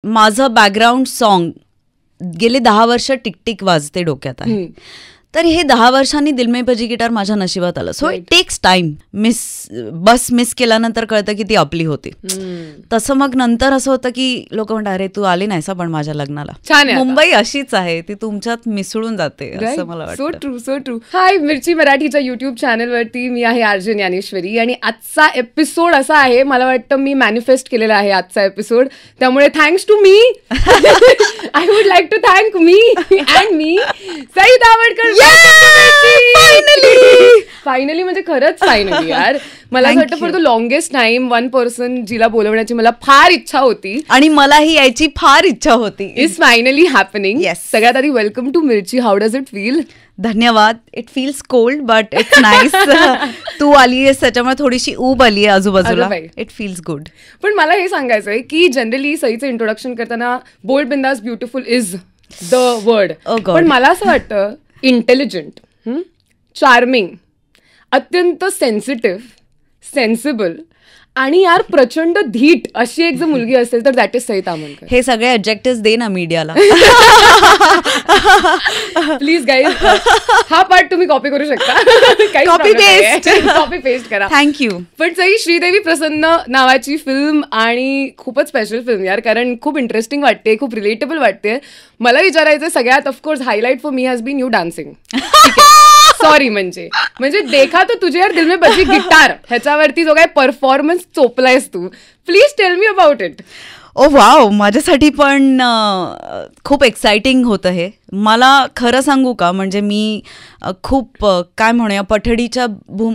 माझं background song गेले 10 वर्ष टिकटिक वाजते डोक्यात आहे. तर हे 10 वर्षांनी दिल में बजी गिटार माझ्या नशिबात आलं. So it takes time. Bus miss केल्यानंतर कळतं की ती आपली होती. तसं मग नंतर असं होतं की लोक म्हणतात अरे तू आली नाहीस पण माझ्या लग्नाला. मुंबई अशीच आहे, ती तुमच्यात मिसळून जाते असं मला वाटतं. So true, so true. Hi, Mirchi मराठीच्या युट्यूब चॅनलवरती मी आहे आरजे ज्ञानेश्वरी आणि आजचा एपिसोड असा आहे, मला वाटतं मी मॅनिफेस्ट केलेला आहे आजचा एपिसोड. त्यामुळे thanks to me, I would like to thank me and me Sai Davadkar. Finally म्हणजे खरंच फायनली यार. मला असं वाटतं for the longest time one person जिला बोलवण्याची मला फार इच्छा होती आणि मलाही यायची फार इच्छा होती इज फायनली हॅपनिंग. सगळ्यात आधी welcome to Mirchi. How does it feel? धन्यवाद. It feels cold but it's nice. तू आली आहेस त्याच्यामुळे थोडीशी ऊब आली आहे आजूबाजूला. It feels good. पण मला हे सांगायचंय की जनरली सईचं इंट्रोडक्शन करताना bold, bindaas, beautiful is the word. पण मला असं वाटतं इंटेलिजंट, चार्मिंग, अत्यंत सेन्सिटिव्ह, सेन्सिबल आणि यार प्रचंड धीट अशी एक जर मुलगी असेल तर दॅट इज सई ताम्हणकर. हे सगळे ॲडजेक्टिव्हज दे ना मीडियाला. प्लीज गाईज, हा पार्ट तुम्ही कॉपी करू शकता. कॉपी पेस्ट करा. थँक्यू. पण सई, श्रीदेवी प्रसन्न नावाची फिल्म आणि खूपच स्पेशल फिल्म यार, कारण खूप इंटरेस्टिंग वाटते, खूप रिलेटेबल वाटते. मला विचारायचं सगळ्यात of course highlight for me has been you dancing. Sorry म्हणजे देखा तो तुझे यार दिल में बजी गिटार ह्याच्यावरती जो काय परफॉर्मन्स चोपलायस तू, please tell me about it. Oh wow, माझ्यासाठी पण खूप एक्साइटिंग होतं हे. मला खरं सांगू का, म्हणजे मी खूप काय म्हणूया पठडीच्या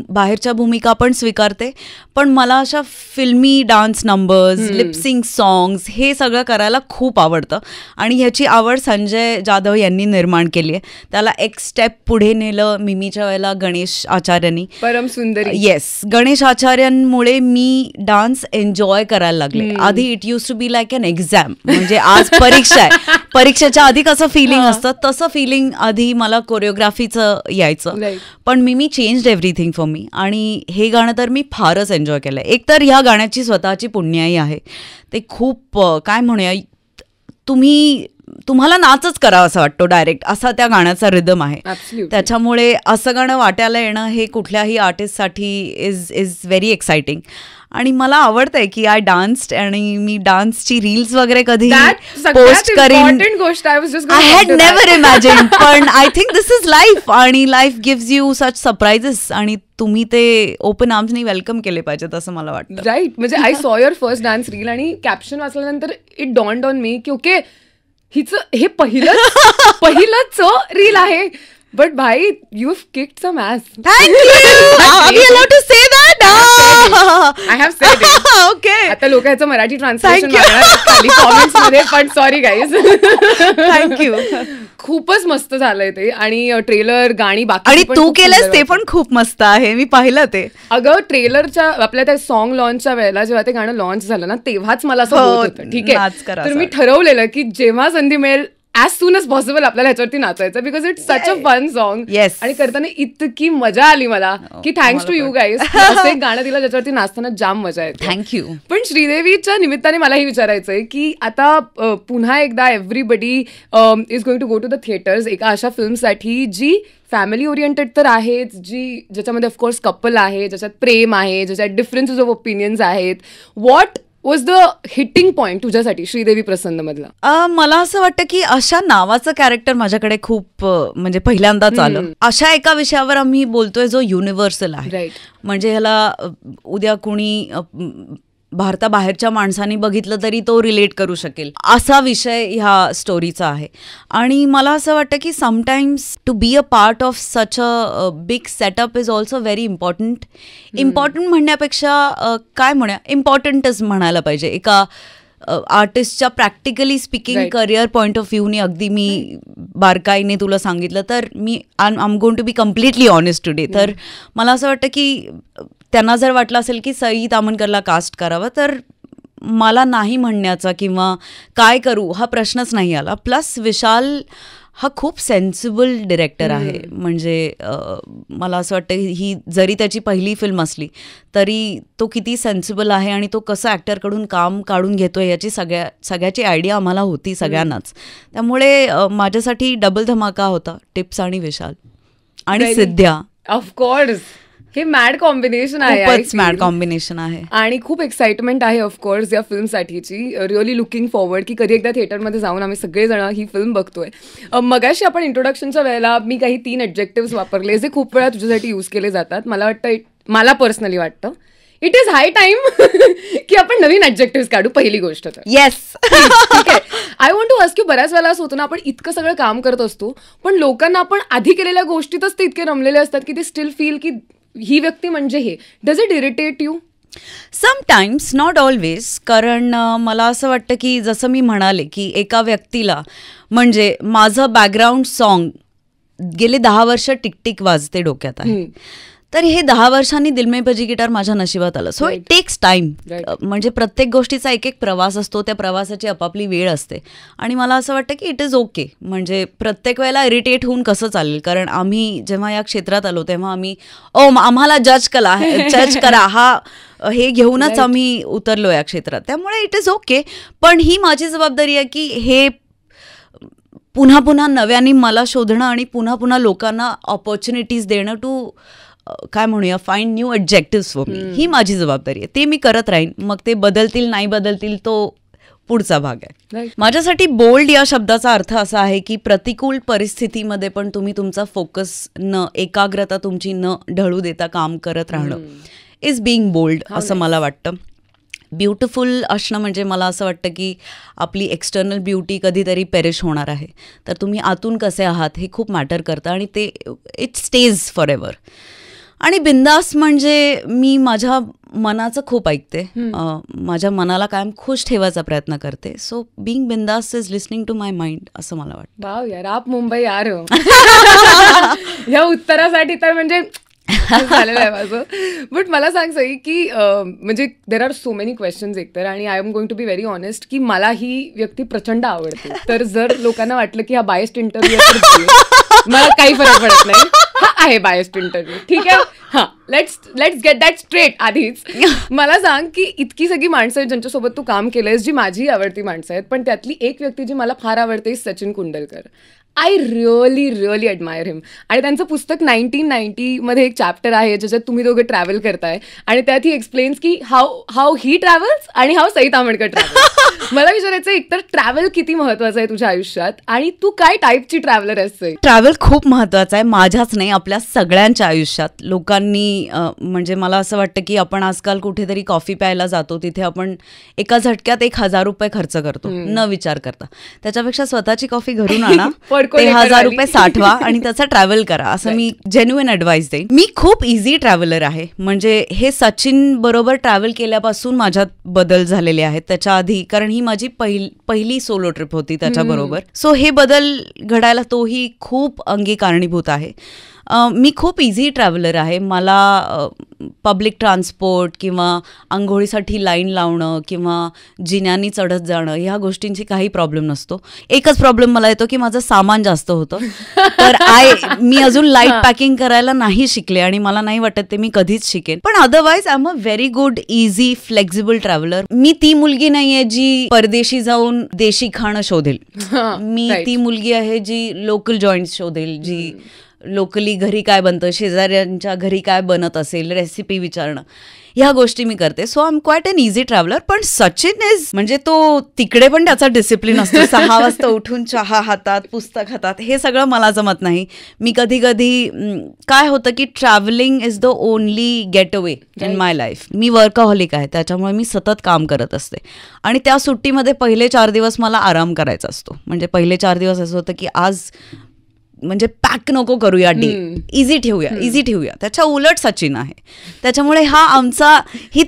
बाहेरच्या भूमिका पण स्वीकारते, पण मला अशा फिल्मी डान्स नंबर्स, लिपसिंग सॉंग्स हे सगळं करायला खूप आवडतं. आणि ह्याची आवड संजय जाधव यांनी निर्माण केली आहे. त्याला एक स्टेप पुढे नेलं मिमीच्या वेळेला गणेश आचार्यांनी. परम सुंदरी. येस, गणेश आचार्यांमुळे मी डान्स एन्जॉय करायला लागले. आधी it use to be like an exam, म्हणजे आज परीक्षा आहे, परीक्षेच्या आधी कसं फिलिंग असतं तसं फिलिंग आधी मला कोरिओग्राफीचं यायचं. पण मी चेंज्ड एव्हरीथिंग फॉर मी. आणि हे गाणं तर मी फारच एन्जॉय केलं. एक तर ह्या गाण्याची स्वतःची पुण्याई आहे. ते खूप काय म्हणूया, तुम्हाला नाचच करावा असं वाटतो डायरेक्ट, असा त्या गाण्याचा रिदम आहे. त्याच्यामुळे असं गाणं वाटायला येणं हे कुठल्याही आर्टिस्टसाठी इज व्हेरी एक्साइटिंग. आणि मला आवडतंय की आय डान्स्ड आणि मी डान्सची रील्स वगैरे कधी पोस्ट करीन. आय हॅड नेव्हर इमॅजिन, पण I think this is life आणि life gives you such surprises आणि तुम्ही ते ओपन आर्म्सनी वेलकम केले पाहिजेत असं मला वाटतं. राईट. म्हणजे I saw your first dance reel आणि कॅप्शन वाचल्यानंतर इट डॉन्ड ऑन मी की ओके, हिचं हे पहिलंच रील आहे. बट भाई, you've kicked some ass. Thank you. Are we allowed to say that? I have said it. Okay. आता लोक ह्याचं मराठी ट्रान्सलेशन खाली कॉमेंट्स मध्ये, पण सॉरी गाईज. थँक्यू. खूपच मस्त झालंय ते. आणि ट्रेलर, गाणी, बाकी आणि तू केलंस ते पण खूप मस्त आहे, मी पाहिलं ते. अगं ट्रेलरच्या आपल्या त्या सॉन्ग लॉन्चच्या वेळेला जेव्हा ते गाणं लॉन्च झालं ना, तेव्हाच मला असं होत होतं ठीक आहे, तर मी ठरवलेलं की जेव्हा संधी मिळेल ॲज सून एज पॉसिबल आपल्याला ह्याच्यावरती नाचायचं, because it's such a fun song. आणि करताना इतकी मजा आली मला की थँक्स टू यू गाईज. असं एक गाणं दिलं ज्याच्यावरती नाचताना जाम मजा येते. थँक्यू. पण श्रीदेवीच्या निमित्ताने मला हे विचारायचंय की आता पुन्हा एकदा everybody is going to go to the theatres एका अशा फिल्मसाठी जी फॅमिली ओरिएंटेड तर आहेच, ज्याच्यामध्ये ऑफकोर्स कपल आहे, ज्याच्यात प्रेम आहे, ज्याच्यात डिफरन्सेस ऑफ ओपिनियन्स आहेत. What was the hitting point तुझ्यासाठी श्रीदेवी प्रसन्न मधला? मला असं वाटतं की अशा नावाचं कॅरेक्टर माझ्याकडे खूप म्हणजे पहिल्यांदाच आलं. अशा एका विषयावर आम्ही बोलतोय जो युनिव्हर्सल आहे. म्हणजे ह्याला उद्या कुणी भारताबाहेरच्या माणसांनी बघितलं तरी तो रिलेट करू शकेल असा विषय ह्या स्टोरीचा आहे. आणि मला असं वाटतं की sometimes to be a part of such a big setup is also very important. Important म्हणण्यापेक्षा काय म्हणूया, इम्पॉर्टंटच म्हणायला पाहिजे. एका आर्टिस्टच्या practically speaking career point of व्ह्यूनी अगदी मी बारकाईने तुला सांगितलं तर मी I am going to be completely honest today. तर मला असं वाटतं की त्यांना जर वाटलं असेल की सई ताम्हणकरला कास्ट करावं तर मला नाही म्हणण्याचा किंवा काय करू हा प्रश्नच नाही आला. प्लस विशाल हा खूप सेन्सिबल डिरेक्टर आहे. म्हणजे मला असं वाटतं ही जरी त्याची पहिली फिल्म असली तरी तो किती सेन्सिबल आहे आणि तो कसं ॲक्टरकडून काम काढून घेतोय याची सगळ्याची आयडिया आम्हाला होती सगळ्यांनाच. त्यामुळे माझ्यासाठी डबल धमाका होता टिप्स आणि विशाल आणि सिद्ध्या. ऑफकोर्स हे मॅड कॉम्बिनेशन आहे, मॅड कॉम्बिनेशन आहे आणि खूप एक्साइटमेंट आहे ऑफकोर्स या फिल्मसाठीची. रिअली लुकिंग फॉरवर्ड की कधी एकदा थिएटरमध्ये जाऊन आम्ही सगळेजण ही फिल्म बघतोय. मगाशी आपण इंट्रोडक्शनच्या वेळेला मी काही 3 ॲडजेक्टिव्स वापरले जे खूप वेळा तुझ्यासाठी यूज केले जातात. मला पर्सनली वाटतं इट इज हाय टाइम की आपण नवीन ॲडजेक्टिव्स काढू. पहिली गोष्ट तर येस, ठीक आहे. I want to ask you, बऱ्याच वेळेला असं होतं ना, आपण इतकं सगळं काम करत असतो पण लोकांना आपण आधी केलेल्या गोष्टीतच ते इतके रमलेले असतात की ते स्टील फील की ही व्यक्ती म्हणजे हे. Does it irritate you? Sometimes, not always. कारण मला असं वाटतं की जसं मी म्हणाले की एका व्यक्तीला म्हणजे माझं बॅकग्राऊंड सॉन्ग गेले 10 वर्ष टिकटिक वाजते डोक्यात आहे, तर हे 10 वर्षांनी दिल में बजी गिटार माझ्या नशिबात आलं. So it takes time. म्हणजे प्रत्येक गोष्टीचा एक एक प्रवास असतो, त्या प्रवासाची आपापली वेळ असते आणि मला असं वाटतं की इट इज ओके. म्हणजे प्रत्येक वेळेला इरिटेट होऊन कसं चालेल, कारण आम्ही जेव्हा या क्षेत्रात आलो तेव्हा आम्ही आम्हाला जज करा हा हे घेऊनच आम्ही उतरलो या क्षेत्रात. त्यामुळे इट इज ओके. पण ही माझी जबाबदारी आहे की हे पुन्हा पुन्हा नव्याने मला शोधणं आणि पुन्हा पुन्हा लोकांना ऑपॉर्च्युनिटीज देणं टू काय म्हणूया find new objectives for me. ही माझी जबाबदारी आहे. ते मी करत राहीन. मग ते बदलतील नाही बदलतील तो पुढचा भाग आहे. माझ्यासाठी बोल्ड या शब्दाचा अर्थ असा आहे की प्रतिकूल परिस्थितीमध्ये पण तुम्ही तुमचा फोकस एकाग्रता तुमची न ढळू देता काम करत राहणं इज बिईंग बोल्ड असं मला वाटतं. ब्युटिफुल असणं म्हणजे मला असं वाटतं की आपली एक्सटर्नल ब्युटी कधीतरी पेरिश होणार आहे, तर तुम्ही आतून कसे आहात हे खूप मॅटर करतं आणि ते इट स्टेज फॉर एव्हर. आणि बिंदास म्हणजे मी माझ्या मनाचं खूप ऐकते, माझ्या मनाला कायम खुश ठेवायचा प्रयत्न करते. So being bindaas is listening to my mind असं मला वाटतं. वाव यार, आप मुंबई यार या उत्तरासाठी तर म्हणजे झालेलं आहे माझं. बट मला सांग सई की म्हणजे there are so many questions एकतर, आणि I am going to be very honest की मला ही व्यक्ती प्रचंड आवडते. तर जर लोकांना वाटलं की हा बायस्ड इंटरव्ह्यू मला काही फरक पडत नाही, हा आहे बायस्ड इंटरव्ह्यू, ठीक आहे. हा, लेट्स गेट दॅट स्ट्रेट. आधीच मला सांग की इतकी सगळी माणसं आहेत ज्यांच्यासोबत तू काम केलंयस, जी माझी आवडती माणसं आहेत, पण त्यातली एक व्यक्ती जी मला फार आवडते Sachin Kundalkar. I really admire him. आणि त्यांचं पुस्तक 1990 मध्ये एक चॅप्टर आहे ज्याच्यात तुम्ही दोघे ट्रॅव्हल करताय आणि त्यात ही एक्सप्लेन्स की हाऊ ही ट्रॅव्हल्स आणि हाऊ सई तामणकर ट्रॅव्हल्स. मला विचारायचं एकतर ट्रॅव्हल किती महत्वाचं आहे तुझ्या आयुष्यात आणि तू काय टाईपची ट्रॅव्हलर असते? ट्रॅव्हल खूप महत्वाचं आहे, माझ्याच नाही आपल्या सगळ्यांच्या आयुष्यात. लोकांनी म्हणजे मला असं वाटतं की आपण आजकाल कुठेतरी कॉफी प्यायला जातो, तिथे आपण एका झटक्यात 1,000 रुपये खर्च करतो न विचार करता. त्याच्यापेक्षा स्वतःची कॉफी घरून आणा, ते 1,000 रुपये साठवा आणि त्याचा ट्रॅव्हल करा, असं मी जेन्युइन ॲडवाईस देईन. मी खूप इझी ट्रॅव्हलर आहे. म्हणजे हे सचिन बरोबर ट्रॅव्हल केल्यापासून माझ्यात बदल झालेले आहेत. त्याच्या आधी, कारण ही माझी पहिली सोलो ट्रिप होती त्याच्याबरोबर. सो हे बदल घडायला तोही खूप अंगी कारणीभूत आहे. मी खूप इझी ट्रॅव्हलर आहे. मला पब्लिक ट्रान्सपोर्ट किंवा आंघोळीसाठी लाईन लावणं किंवा जिन्यांनी चढत जाणं ह्या गोष्टींची काही प्रॉब्लेम नसतो. एकच प्रॉब्लेम मला येतो की माझं सामान जास्त होतं. तर मी अजून लाईट पॅकिंग करायला नाही शिकले आणि मला नाही वाटत ते मी कधीच शिकेन. पण otherwise I am a very good easy flexible traveller. मी ती मुलगी नाहीये जी परदेशी जाऊन देशी खाणं शोधेल. मी ती मुलगी आहे जी लोकल जॉईंट्स शोधेल, जी लोकली घरी काय बनतं, शेजाऱ्यांच्या घरी काय बनत असेल, रेसिपी विचारणं, ह्या गोष्टी मी करते. So I am quite an easy traveller. पण सचिन इज म्हणजे तो तिकडे पण त्याचा डिसिप्लिन असतो. 6 वाजता उठून चहा हातात, पुस्तक हातात, हे सगळं मला जमत नाही. मी कधी काय होतं की travelling is the only get away in my life. Me workaholic आहे, त्याच्यामुळे मी सतत काम करत असते आणि त्या सुट्टीमध्ये पहिले 4 दिवस मला आराम करायचा असतो. म्हणजे पहिले 4 दिवस असं होतं की आज म्हणजे पॅक नको करूया, डे इझी ठेवूया. त्याच्या उलट सचिन आहे. त्याच्यामुळे ही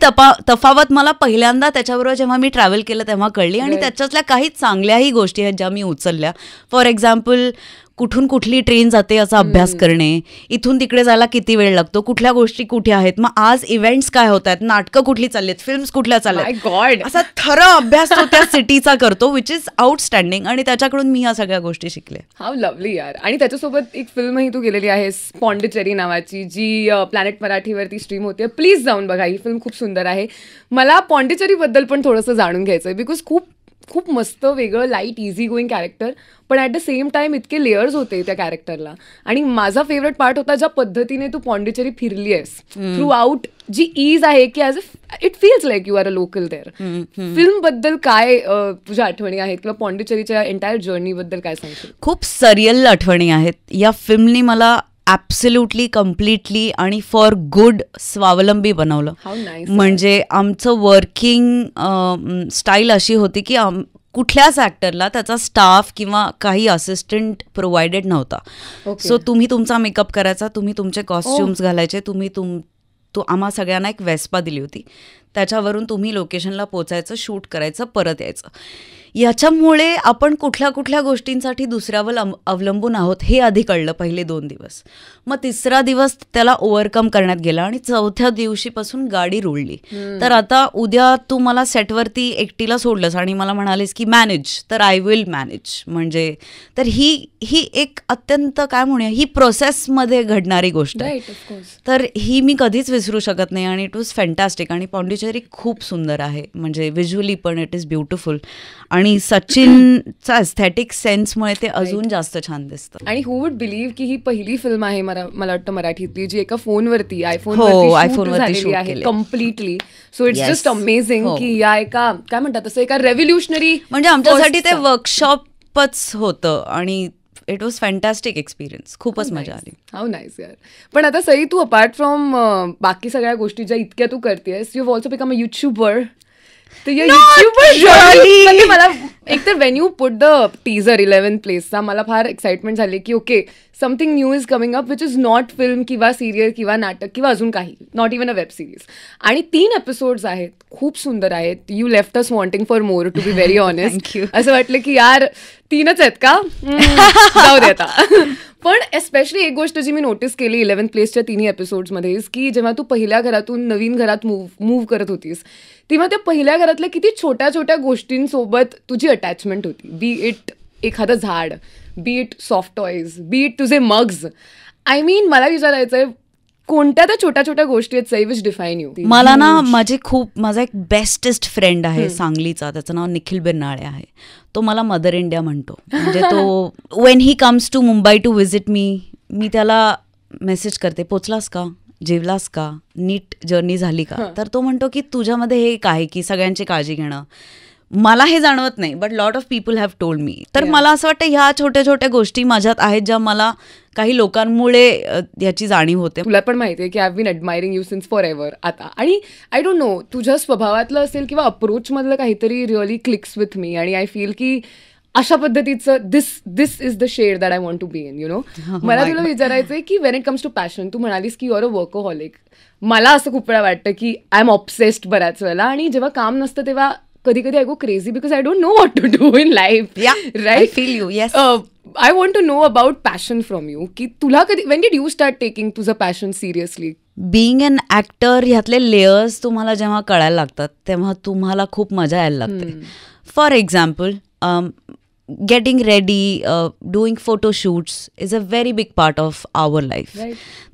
तफावत मला पहिल्यांदा त्याच्याबरोबर जेव्हा मी ट्रॅव्हल केलं तेव्हा कळली आणि त्याच्यातल्या काही चांगल्याही गोष्टी आहेत ज्या मी उचलल्या. फॉर एक्झाम्पल, कुठून कुठली ट्रेन जाते याचा अभ्यास करणे, इथून तिकडे जायला किती वेळ लागतो, कुठल्या गोष्टी कुठे आहेत, मग आज इव्हेंट्स काय होत आहेत, नाटकं कुठली चालली आहेत, फिल्म्स कुठल्या चालल्या, असा थरा अभ्यास तो त्या सिटीचा करतो, विच इज आउटस्टँडिंग. आणि त्याच्याकडून मी ह्या सगळ्या गोष्टी शिकले. हाऊ लवली यार. आणि त्याच्यासोबत एक फिल्मही तू केलेली आहेस, पॉंडिचेरी नावाची, जी प्लॅनेट मराठीवरती स्ट्रीम होते. प्लीज जाऊन बघा, ही फिल्म खूप सुंदर आहे. मला पॉंडिचेरी बद्दल पण थोडंसं जाणून घ्यायचं आहे, बिकॉज खूप खूप मस्त वेगळं लाईट इझी गोईंग कॅरेक्टर, पण ॲट द सेम टाइम इतके लेयर्स होते त्या कॅरेक्टरला. आणि माझा फेवरेट पार्ट होता ज्या पद्धतीने तू पॉंडिचेरी फिरली आहेस थ्रू आउट, जी ईज आहे की as it feels like you are a local there. Film बद्दल काय तुझ्या आठवणी आहेत किंवा पॉंडिचेरीच्या एंटायर जर्नी बद्दल काय सांगशील? खूप सरियल आठवणी आहेत. या फिल्मनी मला ॲब्सोल्युटली कम्प्लिटली आणि फॉर गुड स्वावलंबी बनवलं. म्हणजे आमचं वर्किंग स्टाईल अशी होती की कुठल्याच ॲक्टरला त्याचा स्टाफ किंवा काही असिस्टंट प्रोव्हाइडेड नव्हता. सो तुम्ही तुमचा मेकअप करायचा, तुम्ही तुमचे कॉस्ट्युम्स घालायचे, आम्हा सगळ्यांना एक वेस्पा दिली होती, त्याच्यावरून तुम्ही लोकेशनला पोचायचं, शूट करायचं, परत यायचं. याच्यामुळे आपण कुठल्या कुठल्या गोष्टींसाठी दुसऱ्यावर अवलंबून आहोत हे आधी कळलं पहिले 2 दिवस. मग 3रा दिवस त्याला ओव्हरकम करण्यात गेला आणि 4थ्या दिवशीपासून गाडी रुळली. तर आता उद्या तू मला सेटवरती एकटीला सोडलंस आणि मला म्हणालीस की मॅनेज, तर आय विल मॅनेज. म्हणजे तर ही एक अत्यंत काय म्हणूया, ही प्रोसेसमध्ये घडणारी गोष्ट आहे. तर ही मी कधीच विसरू शकत नाही आणि इट वॉज फॅन्टॅस्टिक. आणि पॉंडिचेरी खूप सुंदर आहे, म्हणजे व्हिज्युअली पण इट इज ब्युटिफुल. आणि सचिनचा एस्थेटिक सेन्समुळे ते अजून जास्त छान दिसतं. आणि हू वुड बिलीव्ह की ही पहिली फिल्म आहे मला वाटतं मराठीतली जी एका फोनवरती आयफोन झालेली आहे completely. So it's just amazing की या एका काय म्हणतात तसं एका रेव्होल्युशनरी, म्हणजे आमच्यासाठी ते वर्कशॉपच होतं आणि इट वॉज फॅन्टॅस्टिक एक्सपिरियन्स. खूपच मजा आली. हाऊ नाईस यार. पण आता सई, तू अपार्ट फ्रॉम बाकी सगळ्या गोष्टी ज्या इतक्या तू करतेस, you have also become a YouTuber. मला एकतर when you put the teaser 11th प्लेसचा मला फार एक्साइटमेंट झाली की okay, something new is coming up which is not film किंवा सिरियल किंवा नाटक किंवा अजून काही, not even a web series. आणि 3 एपिसोड्स आहेत, खूप सुंदर आहेत. You left us wanting for more, to be very honest. असं वाटलं की यार 3च आहेत का, जाऊ दे आता. पण एस्पेशली एक गोष्ट जी मी नोटीस केली 11th प्लेसच्या 3 एपिसोड्समध्ये, की जेव्हा तू पहिल्या घरातून नवीन घरात मूव्ह करत होतीस, तेव्हा त्या पहिल्या घरातल्या किती छोट्या छोट्या गोष्टींसोबत तुझी अटॅचमेंट होती. बी इट एखादं झाड, बी it soft toys, B it तुझे मग्स. आय मीन मला विचारायचंय, कोणत्या त्या छोट्या छोट्या गोष्टी आहेत सई विच डिफाईन यू? मला ना माझा एक बेस्टेस्ट फ्रेंड आहे सांगलीचा, त्याचं नाव निखिल बिरनाळे आहे. तो मला मदर इंडिया म्हणतो. म्हणजे तो when he comes to Mumbai to visit me त्याला मेसेज करते, पोचलास का, जेवलास का, नीट जर्नी झाली का. तर तो म्हणतो की तुझ्यामध्ये हे एक आहे की सगळ्यांची काळजी घेणं. मला हे जाणवत नाही, but lot of people have told me. तर मला असं वाटतं ह्या छोट्या छोट्या गोष्टी माझ्यात आहेत ज्या मला काही लोकांमुळे याची जाणीव होते. तुला पण माहिती आहे की I have been admiring you since forever आता. आणि आय डोंट नो, तुझ्या स्वभावातलं असेल किंवा अप्रोचमधलं काहीतरी रिअली क्लिक्स विथ मी. आणि आय फील की अशा पद्धतीचं this is the shade that I want to be in, you know. मला तुला विचारायचंय की when it comes to passion, तू म्हणालीस की यू आर अ वर्कोहॉलिक. मला असं खूप वेळा वाटतं की आय एम ऑब्सेस्ड बऱ्याच वेळेला, आणि जेव्हा काम नसतं तेव्हा कधी कधी I go crazy because I don't know what to do in life. Right, I feel you. Yes. I want to know about passion from you, की तुला कधी, when did you start taking तुझं passion seriously? Being an actor ह्यातले layers तुम्हाला जेव्हा कळायला लागतात तेव्हा तुम्हाला खूप मजा यायला लागते. For example, getting ready, doing photo shoots is a very big part of our life.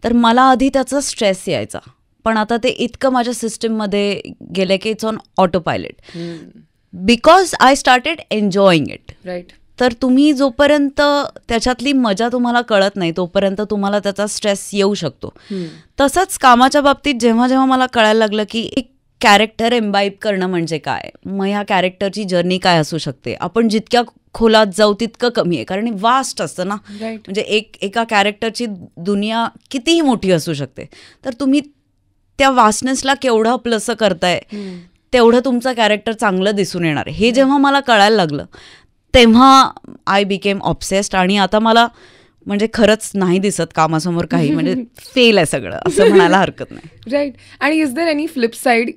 तर मला आधी त्याचा स्ट्रेस यायचा, पण आता ते इतकं माझ्या सिस्टीममध्ये गेलं की it's on autopilot because I started enjoying it. Right. तर तुम्ही जोपर्यंत त्याच्यातली मजा तुम्हाला कळत नाही तोपर्यंत तुम्हाला त्याचा स्ट्रेस येऊ शकतो. तसंच कामाच्या बाबतीत जेव्हा जेव्हा मला कळायला लागलं की एक कॅरेक्टर एम्बाईब करणं म्हणजे काय, मग ह्या कॅरेक्टरची जर्नी काय असू शकते, आपण जितक्या खोलात जाऊ तितकं कमी आहे, कारण वास्ट असतं ना. म्हणजे एका कॅरेक्टरची दुनिया कितीही मोठी असू शकते. तर तुम्ही त्या वास्टनेसला केवढं प्लस करताय तेवढं तुमचं कॅरेक्टर चांगलं दिसून येणार. हे जेव्हा मला कळायला लागलं तेव्हा आय बिकेम ऑब्सेस्ड. आणि आता मला म्हणजे खरंच नाही दिसत कामासमोर काही, म्हणजे फेल आहे सगळं असं म्हणायला हरकत नाही. राईट. आणि is there any flip side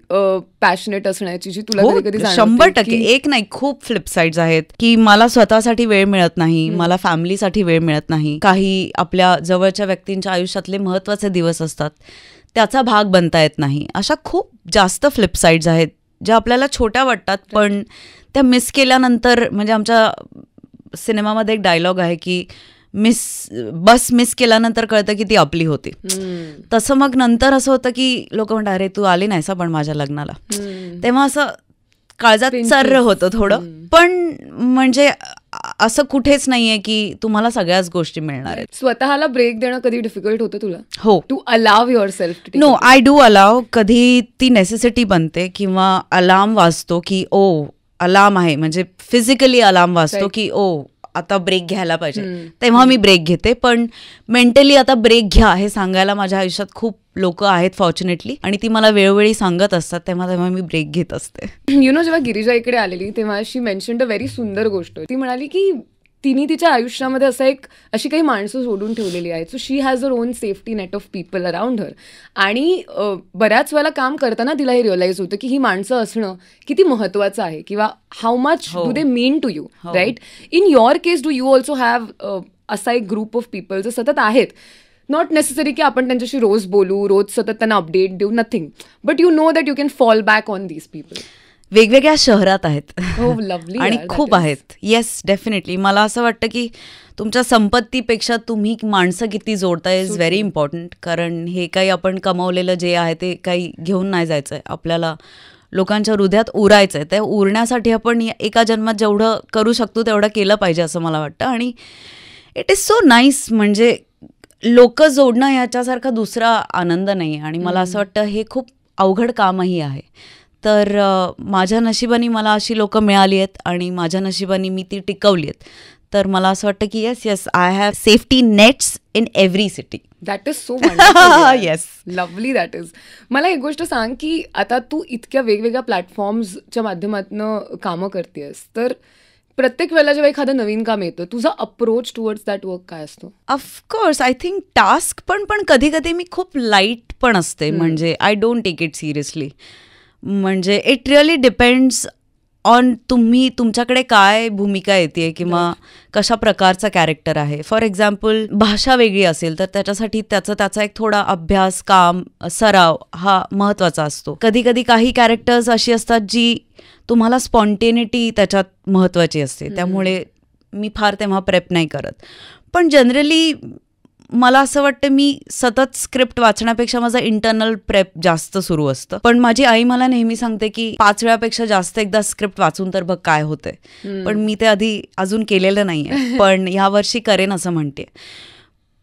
passionate असण्याची जी तुला कधी 100% एक नाही, खूप फ्लिप साईड्स आहेत की मला स्वतःसाठी वेळ मिळत नाही, मला फॅमिलीसाठी वेळ मिळत नाही, काही आपल्या जवळच्या व्यक्तींच्या आयुष्यातले महत्त्वाचे दिवस असतात त्याचा भाग बनता येत नाही. अशा खूप जास्त फ्लिप साईड्स आहेत ज्या आपल्याला छोट्या वाटतात, पण त्या मिस केल्यानंतर, म्हणजे आमच्या सिनेमामध्ये एक डायलॉग आहे की बस मिस केल्यानंतर कळतं की ती आपली होती. तसं मग नंतर असं होतं की लोक म्हणतात अरे तू आली नाहीस पण माझ्या लग्नाला, तेव्हा असं काळजात चर्र होतं थोडं. पण म्हणजे असं कुठेच नाहीये की तुम्हाला सगळ्याच गोष्टी मिळणार आहेत. स्वतःला ब्रेक देणं कधी डिफिकल्ट होतं तुला? हो. To allow yourself? No, I do allow. कधी ती नेसेसिटी बनते किंवा अलार्म वाजतो की ओ अलार्म आहे, म्हणजे फिजिकली अलार्म वाजतो की ओ आता ब्रेक घ्यायला पाहिजे, तेव्हा मी ब्रेक घेते. पण मेंटली आता ब्रेक घ्या हे सांगायला माझ्या आयुष्यात खूप लोक आहेत फॉर्च्युनेटली, आणि ती मला वेळोवेळी सांगत असतात, तेव्हा मी ब्रेक घेत असते. जेव्हा गिरिजा इकडे आलेली तेव्हा शी मेन्शन्ड अ व्हेरी सुंदर गोष्ट. ती म्हणाली की तिने तिच्या आयुष्यामध्ये अशी काही माणसं सोडून ठेवलेली आहेत. So she has her own safety net of people around her. आणि बऱ्याच वेळेला काम करताना तिला हे रिअलाइज होतं की ही माणसं असणं किती महत्वाचं आहे, किंवा how much do they mean to you, right? In your case do you also have असा एक ग्रुप ऑफ पीपल जे सतत आहेत, नॉट नेसेसरी की आपण त्यांच्याशी रोज बोलू, रोज सतत त्यांना अपडेट देऊ, nothing, but you know that you can fall back on these people. वेगवेगळ्या शहरात आहेत आणि खूप आहेत. Yes, definitely. मला असं वाटतं की तुमच्या संपत्तीपेक्षा तुम्ही माणसं किती जोडताय इज व्हेरी इम्पॉर्टंट. कारण हे काही आपण कमावलेलं जे आहे ते काही घेऊन नाही जायचं आहे, आपल्याला लोकांच्या हृदयात उरायचं आहे. ते उरण्यासाठी आपण एका जन्मात जेवढं करू शकतो तेवढं केलं पाहिजे असं मला वाटतं. आणि इट इज सो नाईस, म्हणजे लोक जोडणं याच्यासारखा दुसरा आनंद नाही. आणि मला असं वाटतं हे खूप अवघड कामही आहे. तर माझ्या नशिबाने मला अशी लोकं मिळाली आहेत आणि माझ्या नशिबाने मी ती टिकवली आहेत. तर मला असं वाटतं की yes I have safety nets in every city. That is so wonderful. Yes, lovely. That is. मला एक गोष्ट सांग की आता तू इतक्या वेगवेगळ्या प्लॅटफॉर्म्सच्या माध्यमातून कामं करतेस, तर प्रत्येक वेळेला जेव्हा एखादं नवीन काम येतं तुझा अप्रोच टुवर्ड्स दॅट वर्क काय असतो? ऑफकोर्स आय थिंक टास्क पण कधी कधी मी खूप लाईट पण असते, म्हणजे I don't take it seriously. म्हणजे इट रिअली डिपेंड्स ऑन तुमच्याकडे काय भूमिका येते किंवा कशा प्रकारचा कॅरेक्टर आहे. फॉर एक्झाम्पल भाषा वेगळी असेल तर त्याच्यासाठी त्याचा एक थोडा अभ्यास, काम, सराव हा महत्त्वाचा असतो. कधी कधी काही कॅरेक्टर्स अशी असतात जी तुम्हाला स्पॉन्टेनिटी त्याच्यात महत्त्वाची असते, त्यामुळे मी फार तेव्हा प्रेप नाही करत. पण जनरली मला असं वाटतं मी सतत स्क्रिप्ट वाचण्यापेक्षा माझं इंटरनल प्रेप जास्त सुरू असतं. पण माझी आई मला नेहमी सांगते की 5 वेळापेक्षा जास्त एकदा स्क्रिप्ट वाचून तर बघ काय होतंय. पण मी ते आधी अजून केलेलं नाहीये, पण ह्या वर्षी करेन असं म्हणते.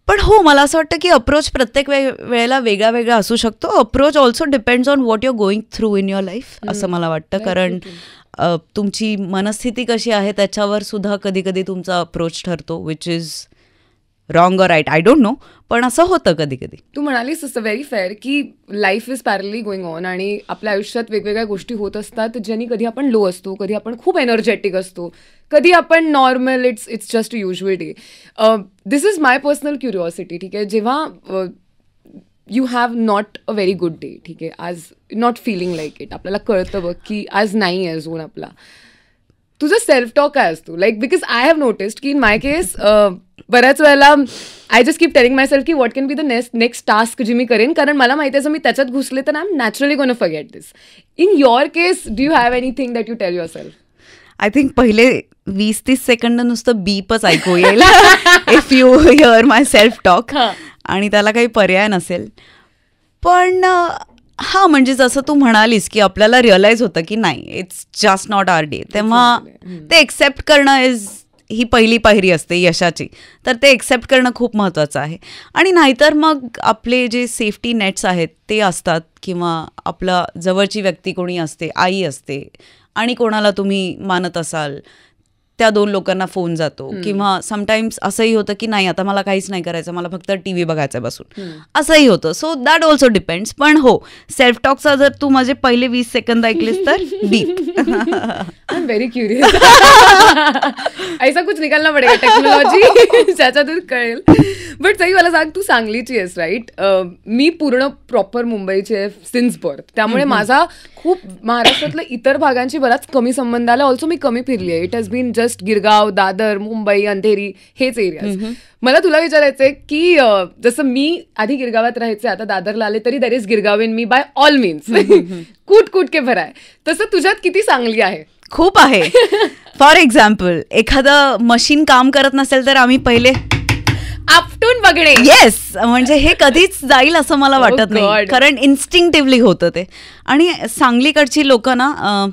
पण हो, मला असं वाटतं की अप्रोच प्रत्येक वेळेला वेगळा वेगळा असू शकतो. Approach also depends on what you are going through in your life असं मला वाटतं. कारण तुमची मनस्थिती कशी आहे त्याच्यावर सुद्धा कधी कधी तुमचा अप्रोच ठरतो, विच इज रॉंग और राईट, आय डोंट नो, पण असं होतं कधी कधी. तू म्हणालीस असं व्हेरी फेअर की लाईफ इज पॅरली गोइंग ऑन आणि आपल्या आयुष्यात वेगवेगळ्या गोष्टी होत असतात ज्यांनी कधी आपण लो असतो, कधी आपण खूप एनर्जेटिक असतो, कधी आपण normal, it's just a usual day. This is my personal curiosity. ठीक आहे, जेव्हा you have not a very good day, ठीक आहे, आज नॉट फिलिंग लाईक इट, आपल्याला कळतं बघ की आज नाही आहे झोन आपला, तुझं सेल्फ टॉक काय असतो? Like because I have noticed की इन माय केस बऱ्याच वेळेला I just keep telling myself की what can be the next task जी मी करेन, कारण मला माहिती आहे जर मी त्याच्यात घुसले तर I am naturally gonna forget this. In your case do you have anything that you tell yourself? I think पहिले 20-30 सेकंद नुसतं बीपच ऐकू येईल if you hear myself talk, आणि त्याला काही पर्याय नसेल. पण हां, म्हणजे जसं तू म्हणालीस की आपल्याला रिअलाइज होतं की नाही, it's just not our day, तेव्हा ते एक्सेप्ट करणं ही पहिली पायरी असते यशाची. तर ते एक्सेप्ट करणं खूप महत्त्वाचं आहे. आणि नाहीतर मग आपले जे सेफ्टी नेट्स आहेत ते असतात, किंवा आपला जवळची व्यक्ती कोणी असते, आई असते, आणि कोणाला तुम्ही मानत असाल त्या 2 लोकांना फोन जातो. किंवा समटाईम्स असंही होतं की नाही आता मला काहीच नाही करायचं, मला फक्त TV बघायचं बसून, असंही होतं. So that also depends. पण हो, सेल्फ टॉकचा जर तू माझे पहिले 20 सेकंद ऐकलेस तर beep. I am very curious. ऐसा कुछ निकालना पडेगा टेक्नॉलॉजी ज्याच्यातून कळेल. बट सई मला सांग, तू सांगलीची आहेस राईट. मी पूर्ण प्रॉपर मुंबईची आहे सिन्स बर्थ, त्यामुळे माझा खूप महाराष्ट्रातल्या इतर भागांची बराच कमी संबंध आला. ऑल्सो मी कमी फिरली आहे. It has been just Girgaon, Dadar, Mumbai, Andheri हेच एरियाज. मला तुला विचारायचंय की जसं मी आधी गिरगावात राहायचे, आता दादरला आले तरी that is Girgaon in me by all means. कूट कूट के भराय. तसं तुझ्यात किती सांगली आहे? खूप आहे. फॉर एक्झाम्पल, एखादं मशीन काम करत नसेल तर आम्ही पहिले आपटून बघणे. येस, म्हणजे हे कधीच जाईल असं मला वाटत नाही, कारण इन्स्टिंक्टिव्हली होतं ते. आणि सांगलीकडची लोक ना,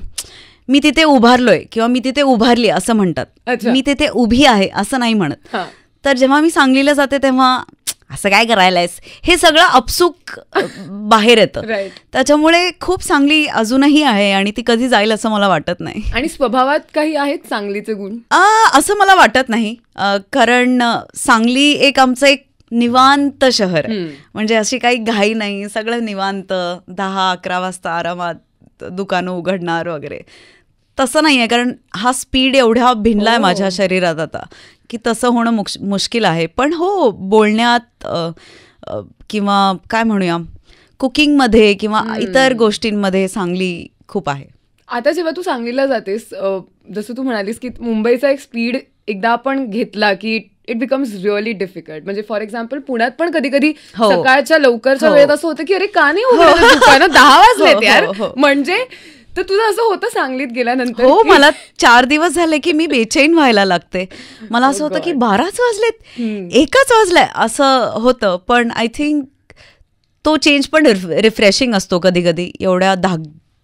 मी तिथे उभारलोय किंवा मी तिथे उभारली असं म्हणतात. मी तिथे उभी आहे असं नाही म्हणत. तर जेव्हा मी सांगलीला जाते तेव्हा असं काय करायलायस, हे सगळं अपसूक बाहेर येतं. त्याच्यामुळे खूप सांगली अजूनही आहे आणि ती कधी जाईल असं मला वाटत नाही. आणि स्वभावात काही आहेत सांगलीचे गुण असं मला वाटत नाही, कारण सांगली एक आमचं एक निवांत शहर आहे. म्हणजे अशी काही घाई नाही, सगळं निवांत. 10-11 वाजता आरामात दुकानं उघडणार वगैरे. तसं नाही आहे, कारण हा स्पीड एवढा भिनला आहे माझ्या शरीरात आता की तसं होणं मुश्किल आहे. पण हो, बोलण्यात किंवा काय म्हणूया कुकिंगमध्ये किंवा इतर गोष्टींमध्ये सांगली खूप आहे. आता जेव्हा तू सांगलीला जातेस, जसं तू म्हणालीस की मुंबईचा एक स्पीड एकदा आपण घेतला की इट बिकम्स रिअली डिफिकल्ट. म्हणजे फॉर एक्झाम्पल पुण्यात पण कधी कधी सकाळच्या लवकरच्या वेळेत असं होतं की अरे का नाही उघडलं, 10 वाजलेत यार. म्हणजे तर तुझं असं होतं सांगलीत गेल्यानंतर? हो, मला 4 दिवस झाले की मी बेचैन व्हायला लागते. मला असं होतं की 12च वाजलेत, 1च वाजलाय असं होतं. पण आय थिंक तो चेंज पण रिफ्रेशिंग असतो कधी कधी. एवढ्या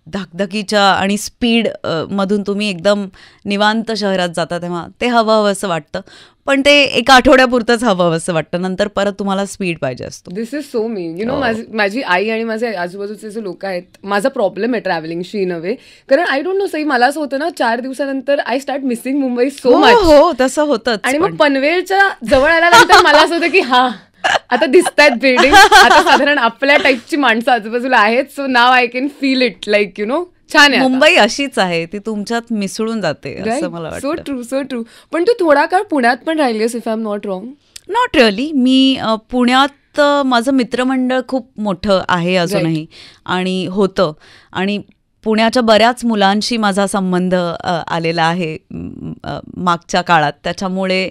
धाकधकीच्या आणि स्पीड मधून तुम्ही एकदम निवांत शहरात जाता तेव्हा ते हवं असं वाटतं. पण ते एका आठवड्यापुरतंच हवं असं वाटतं, नंतर परत तुम्हाला स्पीड पाहिजे असतो. This is so me you know. माझी आई आणि माझे आजूबाजूचे जे लोक आहेत, माझा प्रॉब्लेम आहे ट्रॅव्हलिंगशी इन अ वे. कारण आय डोंट नो सई, मला असं होतं ना 4 दिवसानंतर I start missing Mumbai so much. हो, तसं होतं. आणि मग पनवेलच्या जवळ आल्यानंतर मला असं होतं की आता दिसतायत बिल्डिंग, आता साधारण आपल्या टाईपची माणसं आजूबाजूला आहेत. So now I can feel it like you know. छान आहे. मुंबई अशीच आहे, ती तुमच्यात मिसळून जाते असं मला वाटतं. So true, so true. पण तू थोडा काळ पुण्यात पण राहिलीस, if I am not wrong? Not really. मी पुण्यात माझं मित्रमंडळ खूप मोठं आहे अजूनही आणि होतं. आणि पुण्याच्या बऱ्याच मुलांशी माझा संबंध आलेला आहे मागच्या काळात. त्याच्यामुळे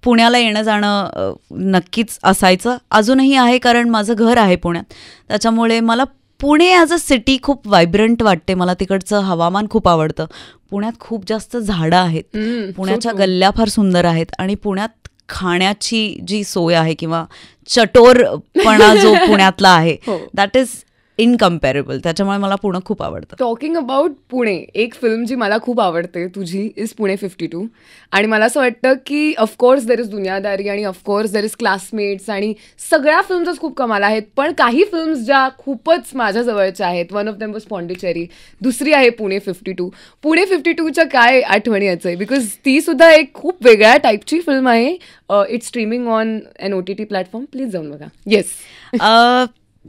पुण्याला येणं जाणं नक्कीच असायचं, अजूनही आहे, कारण माझं घर आहे पुण्यात. त्याच्यामुळे मला पुणे ॲज अ सिटी खूप व्हायब्रंट वाटते. मला तिकडचं हवामान खूप आवडतं. पुण्यात खूप जास्त झाडं आहेत, पुण्याच्या गल्ल्या फार सुंदर आहेत. आणि पुण्यात खाण्याची जी सोय आहे किंवा चटोरपणा जो पुण्यातला आहे, दॅट इज इनकम्पॅरेबल. त्याच्यामुळे मला पुणे खूप आवडतं. टॉकिंग अबाउट पुणे, एक फिल्म जी मला खूप आवडते तुझी इज पुणे 52. आणि मला असं वाटतं की ऑफकोर्स देर इज दुनियादारी आणि ऑफकोर्स देर इज क्लासमेट्स आणि सगळ्या फिल्म्सच खूप कमाल आहेत. पण काही फिल्म्स ज्या खूपच माझ्या जवळच्या आहेत, one of them was Pondicherry, दुसरी आहे पुणे 52. पुणे 52च्या काय आठवणी यायचं? बिकॉज ती सुद्धा एक खूप वेगळ्या टाईपची फिल्म आहे. It's streaming on an OTT platform. Please जाऊन बघा. येस.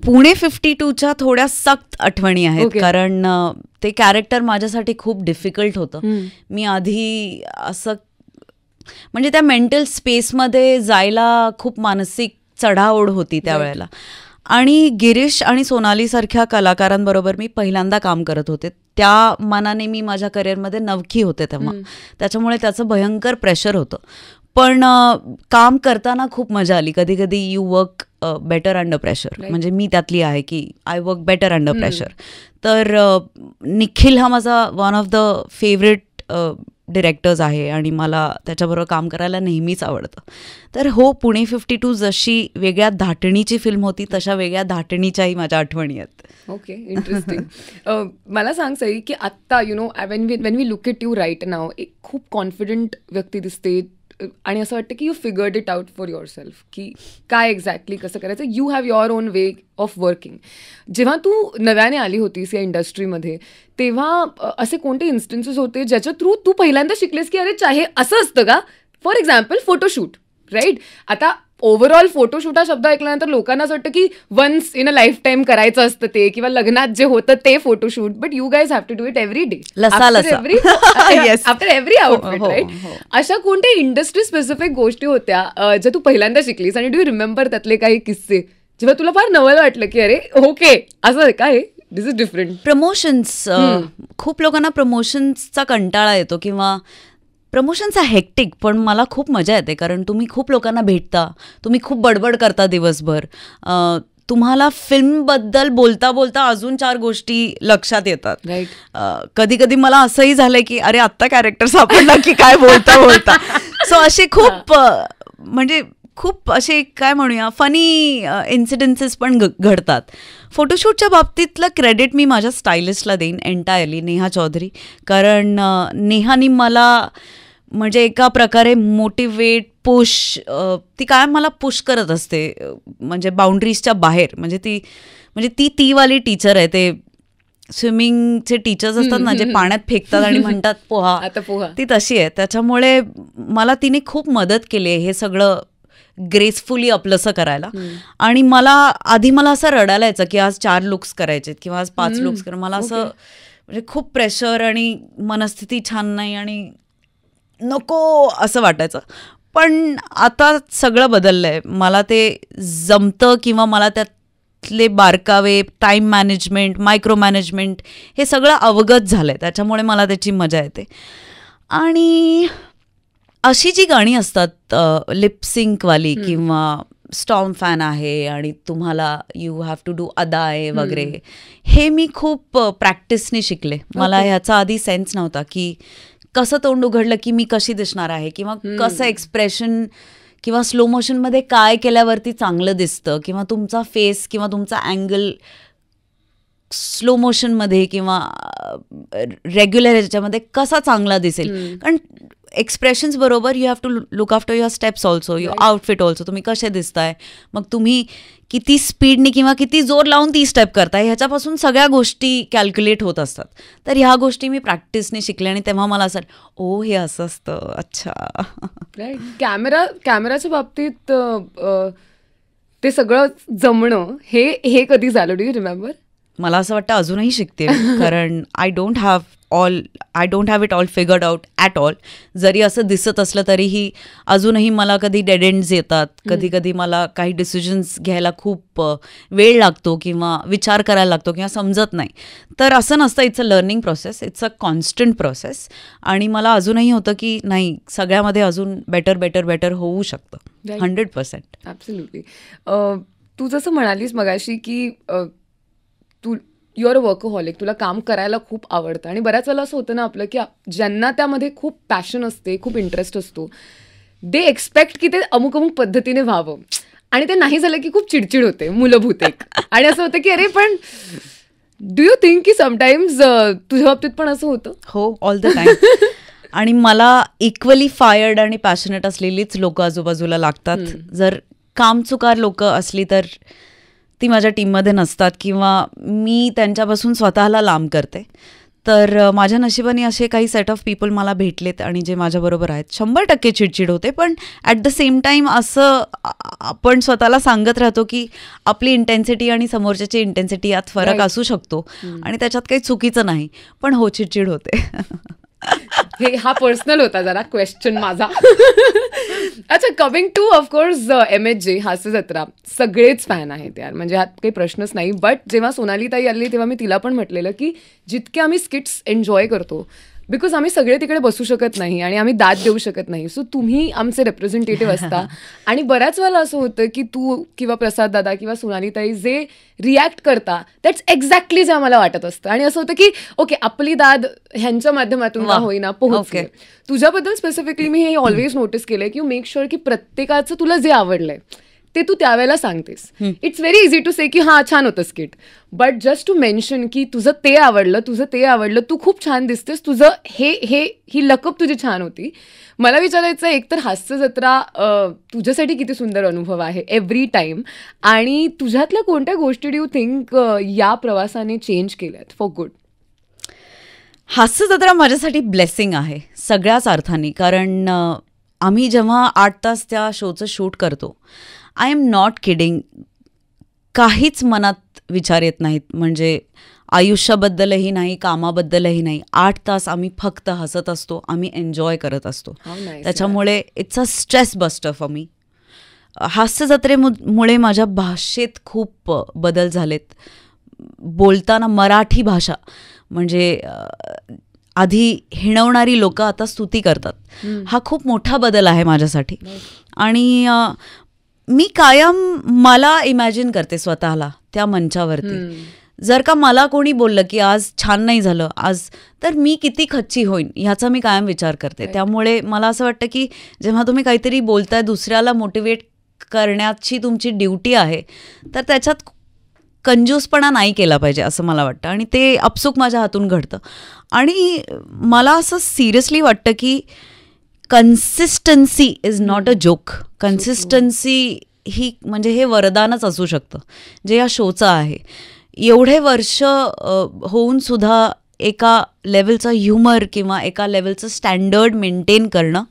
पुणे 52च्या थोड्या सक्त आठवणी आहेत, कारण ते कॅरेक्टर माझ्यासाठी खूप डिफिकल्ट होतं. मी आधी असं म्हणजे त्या मेंटल स्पेसमध्ये जायला खूप मानसिक चढाओढ होती त्यावेळेला. आणि गिरीश आणि सोनालीसारख्या कलाकारांबरोबर मी पहिल्यांदा काम करत होते. त्या मानाने मी माझ्या करिअरमध्ये नवखी होते तेव्हा, त्याच्यामुळे त्याचं भयंकर प्रेशर होतं. पण काम करताना खूप मजा आली. कधी कधी you work better under pressure. म्हणजे मी त्यातली आहे की I work better under pressure. तर निखिल हा माझा one of the favourite directors आहे आणि मला त्याच्याबरोबर काम करायला नेहमीच आवडतं. तर हो, पुणे 52 जशी वेगळ्या धाटणीची फिल्म होती, तशा वेगळ्या धाटणीच्याही माझ्या आठवणी आहेत. Okay, interesting. मला सांग सई की आत्ता you know when we look it you right now, एक खूप कॉन्फिडंट व्यक्ती दिसते आणि असं वाटतं की you figured it out for yourself की काय एक्झॅक्टली कसं करायचं. You have your own way of working. जेव्हा तू नव्याने आली होतीस या इंडस्ट्रीमध्ये, तेव्हा असे कोणते इन्स्टन्सेस होते ज्याच्या थ्रू तू पहिल्यांदा शिकलेस की अरे चाहे असं असतं का? For example photoshoot, right? आता ओव्हरऑल फोटोशूट हा शब्द ऐकल्यानंतर लोकांना असं वाटतं की once in a lifetime करायचं असतं ते, किंवा लग्नात जे होतं ते photoshoot, but you guys have to do it every day after every outfit, right? अशा कोणत्या इंडस्ट्री स्पेसिफिक गोष्टी होत्या ज्या तू पहिल्यांदा शिकलीस, आणि डू यू रिमेंबर त्यातले काही किस्से जेव्हा तुला फार नवल वाटलं की अरे ओके असं काय दिस इज डिफरंट? प्रमोशन्स, खूप लोकांना प्रमोशन्सचा कंटाळा येतो किंवा प्रमोशनचा हेक्टिक, पण मला खूप मजा येते कारण तुम्ही खूप लोकांना भेटता, तुम्ही खूप बडबड करता दिवसभर, तुम्हाला फिल्मबद्दल बोलता बोलता अजून 4 गोष्टी लक्षात येतात. कधी कधी मला असंही झालंय की अरे आत्ता कॅरेक्टर सापडला की काय बोलता बोलता. सो असे खूप म्हणजे खूप असे काय म्हणूया फनी इन्सिडेन्सेस पण घडतात. फोटोशूटच्या बाबतीतलं क्रेडिट मी माझ्या स्टायलिस्टला देईन एंटायरली, नेहा चौधरी. कारण नेहानी मला म्हणजे एका प्रकारे मोटिवेट, पुश, ती काय मला पुश करत असते म्हणजे बाउंड्रीजच्या बाहेर. म्हणजे ती वाली टीचर आहे. ते स्विमिंगचे टीचर्स असतात ना जे पाण्यात फेकतात आणि म्हणतात पोहा, ती तशी आहे. त्याच्यामुळे मला तिने खूप मदत केली आहे हे सगळं ग्रेसफुली आपलंसं करायला. आणि मला असं रडायला यायचं की आज 4 लुक्स करायचे किंवा आज 5 लुक्स करायचे. मला असं म्हणजे खूप प्रेशर आणि मनस्थिती छान नाही आणि नको असं वाटायचं. पण आता सगळं बदललंय, मला ते जमतं किंवा मला त्यातले बारकावे, टाईम मॅनेजमेंट, मायक्रो मॅनेजमेंट हे सगळं अवगत झालंय. त्याच्यामुळे मला त्याची मजा येते. आणि अशी जी गाणी असतात लिपसिंकवाली किंवा स्टॉर्म फॅन आहे आणि तुम्हाला यू हॅव टू डू अदाय वगैरे, हे मी खूप प्रॅक्टिसने शिकले. मला ह्याचा आधी सेन्स नव्हता की कसं तोंड उघडलं की मी कशी दिसणार आहे किंवा कसं एक्सप्रेशन किंवा स्लो मोशनमध्ये काय केल्यावरती चांगलं दिसतं किंवा तुमचा फेस किंवा तुमचा अँगल स्लो मोशनमध्ये किंवा रेग्युलर ह्याच्यामध्ये कसा चांगला दिसेल. कारण एक्सप्रेशन्स बरोबर you have to look after your steps also, your outfit also. तुम्ही कसे दिसताय, मग तुम्ही किती स्पीडनी किंवा किती जोर लावून ती स्टेप करताय, ह्याच्यापासून सगळ्या गोष्टी कॅल्क्युलेट होत असतात. तर ह्या गोष्टी मी प्रॅक्टिसने शिकले आणि तेव्हा मला असं ओ हे असं असतं, अच्छा. कॅमेराच्या बाबतीत ते सगळं जमणं हे कधी झालं, डू यू रिमेंबर? मला असं वाटतं अजूनही शिकते कारण I don't have it all figured out at all. जरी असं दिसत असलं तरीही अजूनही मला कधी डेड एंड्स येतात, कधी कधी मला काही डिसिजन्स घ्यायला खूप वेळ लागतो किंवा विचार करायला लागतो किंवा समजत नाही. तर असं नसतं, it's a learning process, it's a constant process. आणि मला अजूनही होतं की नाही, सगळ्यामध्ये अजून बेटर होऊ शकतं. 100%. ॲब्सोल्युटली. तू जसं म्हणालीस मगाशी की तू यू आर अ वर्कहॉलिक, तुला काम करायला खूप आवडतं. आणि बऱ्याच वेळेला असं होतं ना आपलं की ज्यांना त्यामध्ये खूप पॅशन असते, खूप इंटरेस्ट असतो, दे एक्सपेक्ट की ते अमुक पद्धतीने व्हावं, आणि ते नाही झालं की खूप चिडचिड होते, मूलभूत एक. आणि असं होतं की अरे पण डू यू थिंक की समटाईम्स तुझ्या बाबतीत पण असं होतं? हो, ऑल द टाईम. आणि मला इक्वली फायर्ड आणि पॅशनेट असलेलीच लोक आजूबाजूला लागतात. जर कामचुकार लोक असली तर ती माझ्या टीममध्ये नसतात किंवा मी त्यांच्यापासून स्वतःला लांब करते. तर माझ्या नशिबाने असे काही सेट ऑफ पीपल मला भेटलेत आणि जे माझ्याबरोबर आहेत. 100% चिडचिड होते, पण ॲट द सेम टाईम असं आपण स्वतःला सांगत राहतो की आपली इंटेन्सिटी आणि समोरच्याची इंटेन्सिटी यात फरक असू शकतो आणि त्याच्यात काही चुकीचं नाही. पण हो, चिडचिड होते. हा पर्सनल होता जरा क्वेश्चन माझा. अच्छा, कमिंग टू ऑफकोर्स MHJ हास्य जत्रा, सगळेच फॅन आहेत यार, म्हणजे ह्यात काही प्रश्नच नाही. बट जेव्हा सोनाली ताई आली तेव्हा मी तिला पण म्हटलेलं की जितके आम्ही स्किट्स एन्जॉय करतो, बिकॉज आम्ही सगळे तिकडे बसू शकत नाही आणि आम्ही दाद देऊ शकत नाही, सो तुम्ही आमचे रिप्रेझेंटेटिव्ह असता. आणि बऱ्याच वेळेला असं होतं की तू किंवा प्रसाद दादा किंवा सोनाली ताई जे रिॲक्ट करता दॅट्स एक्झॅक्टली जे आम्हाला वाटत असतं. आणि असं होतं की ओके, आपली दाद ह्यांच्या माध्यमातून का होईना पोहोचते. तुझ्याबद्दल स्पेसिफिकली मी हे ऑलवेज नोटीस केलंय की यू मेक शुअर की प्रत्येकाचं तुला जे आवडलंय ते तू त्यावेळेला सांगतेस. It's very easy to say की हां छान होतं skit, but just to mention की तुझं ते आवडलं, तू खूप छान दिसतेस, तुझं ही लकप तुझी छान होती. मला विचारायचं, एकतर हास्य जत्रा तुझ्यासाठी किती सुंदर अनुभव आहे एव्हरी टाईम, आणि तुझ्यातल्या कोणत्या गोष्टी डू यू थिंक या प्रवासाने चेंज केल्यात फॉर गुड? हास्य जत्रा माझ्यासाठी ब्लेसिंग आहे सगळ्याच अर्थाने. कारण आम्ही जेव्हा 8 तास त्या शोचं शूट करतो, आय एम नॉट किडिंग, काहीच मनात विचार येत नाहीत. म्हणजे आयुष्याबद्दलही नाही, कामाबद्दलही नाही. 8 तास आम्ही फक्त हसत असतो, आम्ही एन्जॉय करत असतो. त्याच्यामुळे it's a stress buster for me. हास्य जत्रेमुळे माझ्या भाषेत खूप बदल झालेत. बोलताना मराठी भाषा म्हणजे आधी हिणवणारी लोक आता स्तुती करतात. हा खूप मोठा बदल आहे माझ्यासाठी. आणि मी कायम मला इमॅजिन करते स्वतःला त्या मंचावरती. जर का मला कोणी बोललं की आज छान नाही झालं आज, तर मी किती खच्ची होईन ह्याचा मी कायम विचार करते. त्यामुळे मला असं वाटतं की जेव्हा तुम्ही काहीतरी बोलताय, दुसऱ्याला मोटिवेट करण्याची तुमची ड्युटी आहे, तर त्याच्यात कंजूसपणा नाही केला पाहिजे असं मला वाटतं. आणि ते आपसूक माझ्या हातून घडतं. आणि मला असं सिरियसली वाटतं की consistency is not a joke. Consistency ही म्हणजे हे वरदानच असू शकतं जे या शोचं आहे. एवढे वर्ष होऊन सुद्धा एका लेवलचं ह्युमर किंवा एका लेवलचं स्टँडर्ड मेंटेन करणं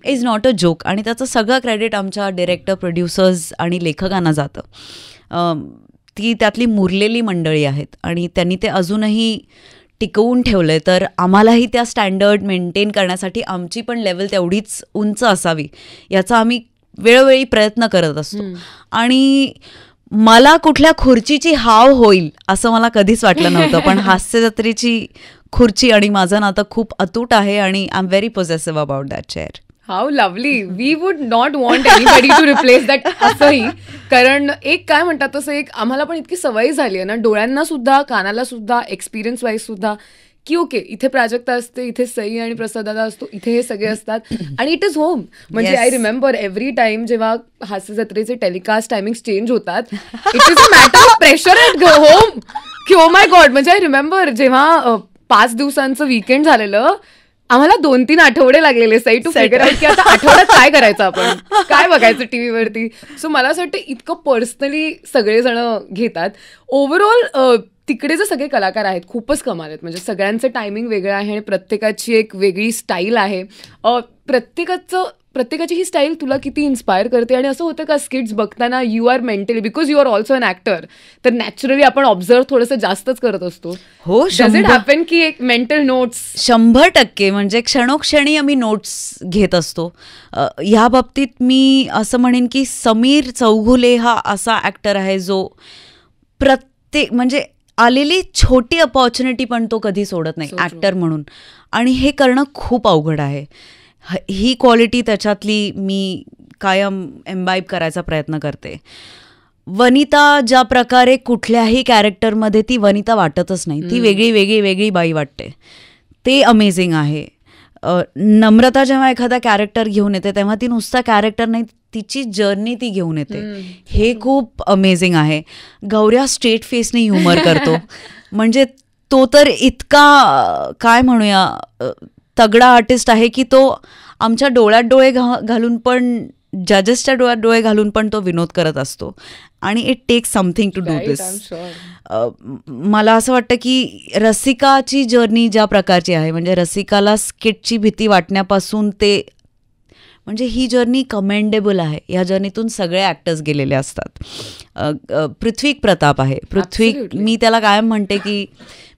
इज नॉट अ जोक. आणि त्याचं सगळं क्रेडिट आमच्या डिरेक्टर, प्रोड्युसर्स आणि लेखकांना जातं. ती त्यातली मुरलेली मंडळी आहेत आणि त्यांनी ते अजूनही टिकवून ठेवलं आहे. तर आम्हालाही त्या स्टँडर्ड मेंटेन करण्यासाठी आमची पण लेवल तेवढीच उंच असावी याचा आम्ही वेळोवेळी प्रयत्न करत असतो. आणि मला कुठल्या खुर्चीची हाव होईल असं मला कधीच वाटलं नव्हतं. पण हास्य जत्रेची खुर्ची आणि माझं नातं खूप अतूट आहे आणि I am very possessive about that chair. How lovely. We would not want anybody to replace that असंही. कारण एक काय म्हणतात तसं एक आम्हाला पण इतकी सवय झाली आहे ना, डोळ्यांना सुद्धा, कानाला सुद्धा, एक्सपिरियन्स वाईज सुद्धा, की ओके इथे प्राजक्ता असते, इथे सई आणि प्रसादादा असतो, इथे हे सगळे असतात आणि इट इज होम. म्हणजे आय रिमेंबर एव्हरी टाइम जेव्हा हास्य जत्रेचे टेलिकास्ट टायमिंग चेंज होतात, it is a matter of pressure at home की ओ माय गॉड. म्हणजे आय रिमेंबर जेव्हा 5 दिवसांचं वीकेंड झालेलं, आम्हाला 2-3 आठवडे लागलेले सई टू फिगर आउट की आता आठवड्यात काय करायचं, आपण काय बघायचं टीव्हीवरती. सो मला असं वाटतं इतकं पर्सनली सगळेजण घेतात. ओव्हरऑल तिकडे जे सगळे कलाकार आहेत खूपच कमाल आहेत. म्हणजे सगळ्यांचं टायमिंग वेगळं आहे आणि प्रत्येकाची एक वेगळी स्टाईल आहे. प्रत्येकाची ही स्टाईल तुला किती इन्स्पायर करते. आणि असं होतं का स्किट्स बघताना you are mentally, because you are also an actor, तर नॅचरली आपण ऑब्झर्व थोडंसं जास्तच करत असतो. हो, डज इट हॅपन की एक मेंटल नोट्स? 100% म्हणजे क्षणोक्षणी आम्ही नोट्स घेत असतो. ह्या बाबतीत मी असं म्हणेन की समीर चौघुले हा असा ॲक्टर आहे जो म्हणजे आलेली छोटी अपॉर्च्युनिटी पण तो कधी सोडत नाही ॲक्टर म्हणून. आणि हे करणं खूप अवघड आहे. ही क्वालिटी त्याच्यातली मी कायम एम्बाईब करायचा प्रयत्न करते. वनिता ज्या प्रकारे कुठल्याही कॅरेक्टरमध्ये ती वनिता वाटतच नाही, ती वेगळी वेगळी वेगळी बाई वाटते. ते अमेझिंग आहे. नम्रता जेव्हा एखादा कॅरेक्टर घेऊन येते तेव्हा ती नुसता कॅरेक्टर नाही, तिची जर्नी ती घेऊन येते. हे खूप अमेझिंग आहे. गौऱ्या स्ट्रेट फेसने ह्युमर करतो. म्हणजे तो तर इतका काय म्हणूया तगडा आर्टिस्ट आहे की तो आमच्या डोळ्यात डोळे घालून पण, जजेसच्या डोळ्यात डोळे घालून पण तो विनोद करत असतो. आणि it takes something to do this. मला असं वाटतं की रसिकाची जर्नी ज्या प्रकारची आहे, म्हणजे रसिकाला स्किटची भीती वाटण्यापासून ते, म्हणजे ही जर्नी कमेंडेबल आहे. या जर्नीतून सगळे ॲक्टर्स गेलेले असतात. पृथ्वीक प्रताप आहे. पृथ्वीक, मी त्याला कायम म्हणते की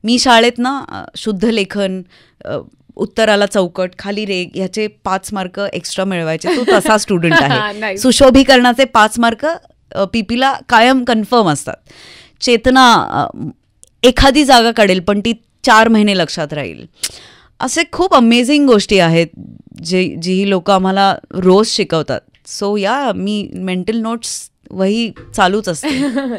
मी शाळेत ना शुद्ध लेखन, उत्तराला चौकट, खाली रेग ह्याचे 5 मार्क एक्स्ट्रा मिळवायचे. तो तसा स्टुडंट आहे. सुशोभीकरणाचे 5 मार्क पीपीला कायम कन्फर्म असतात. चेतना एखादी जागा काढेल पण ती 4 महिने लक्षात राहील. असे खूप अमेझिंग गोष्टी आहेत जी ही लोक आम्हाला रोज शिकवतात. सो या मी मेंटल नोट्स वही चालूच असते.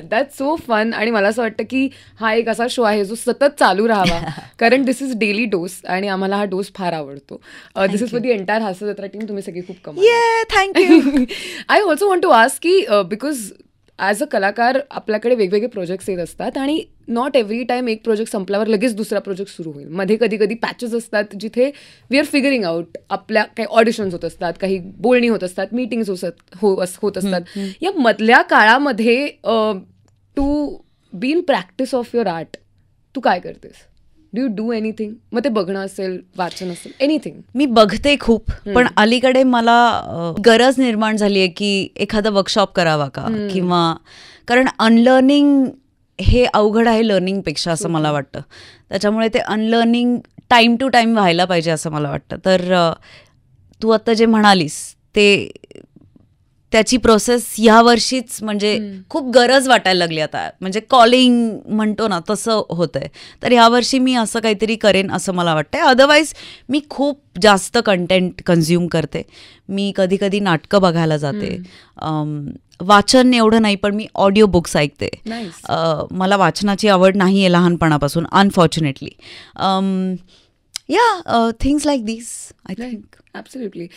That's so fun. आणि मला असं वाटतं की हा एक असा शो आहे जो सतत चालू राहावा, कारण दिस इज डेली डोस आणि आम्हाला हा डोस फार आवडतो. This is for the entire Hasya Jatra team. तुम्ही सगळी खूप कमाल. Thank you. I also want to ask की बिकॉज ॲज अ कलाकार आपल्याकडे वेगवेगळे प्रोजेक्ट्स येत असतात आणि नॉट एव्हरी टाईम एक प्रोजेक्ट संपल्यावर लगेच दुसरा प्रोजेक्ट सुरू होईल. मध्ये कधी कधी पॅचेस असतात जिथे वी आर फिगरिंग आउट. आपल्या काही ऑडिशन्स होत असतात, काही बोलणी होत असतात, मीटिंग्स होत असतात. या मधल्या काळामध्ये to be in practice of your art तू काय करतेस? Do you do anything? मग ते बघणं असेल, वाचन असेल, एनिथिंग. मी बघते खूप, पण अलीकडे मला गरज निर्माण झाली आहे की एखादा वर्कशॉप करावा का, किंवा कारण अनलर्निंग हे अवघड आहे लर्निंगपेक्षा असं मला वाटतं. त्याच्यामुळे ते अनलर्निंग टाईम टू टाईम व्हायला पाहिजे असं मला वाटतं. तर तू आता जे म्हणालीस ते त्याची प्रोसेस ह्या वर्षीच म्हणजे खूप गरज वाटायला लागली आता, म्हणजे कॉलिंग म्हणतो ना तसं होतंय. तर ह्यावर्षी मी असं काहीतरी करेन असं मला वाटतंय. अदरवाईज मी खूप जास्त कंटेंट कन्झ्युम करते. मी कधी कधी नाटकं बघायला जाते. वाचन एवढं नाही, पण मी ऑडिओ बुक्स ऐकते. मला वाचनाची आवड नाही आहे लहानपणापासून, unfortunately. Things like this I think. Absolutely.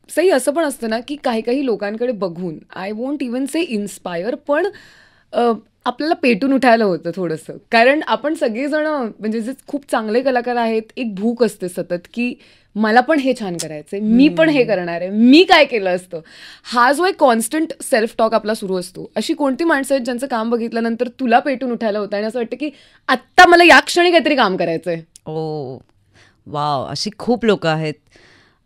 सही असं पण असतं ना की काही काही लोकांकडे बघून, I won't even say inspire, पण आपल्याला पेटून उठायला होतं थोडंसं. कारण आपण सगळेजण म्हणजे जे खूप चांगले कलाकार आहेत, एक भूक असते सतत की मला पण हे छान करायचंय, मी पण हे करणार आहे, मी काय केलं असतं. हा जो एक कॉन्स्टंट सेल्फ टॉक आपला सुरू असतो. अशी कोणती माणसं आहेत ज्यांचं काम बघितल्यानंतर तुला पेटून उठायला होतं आणि असं वाटतं की आत्ता मला या क्षणी काहीतरी काम करायचंय? ओ वाव, अशी खूप लोक आहेत.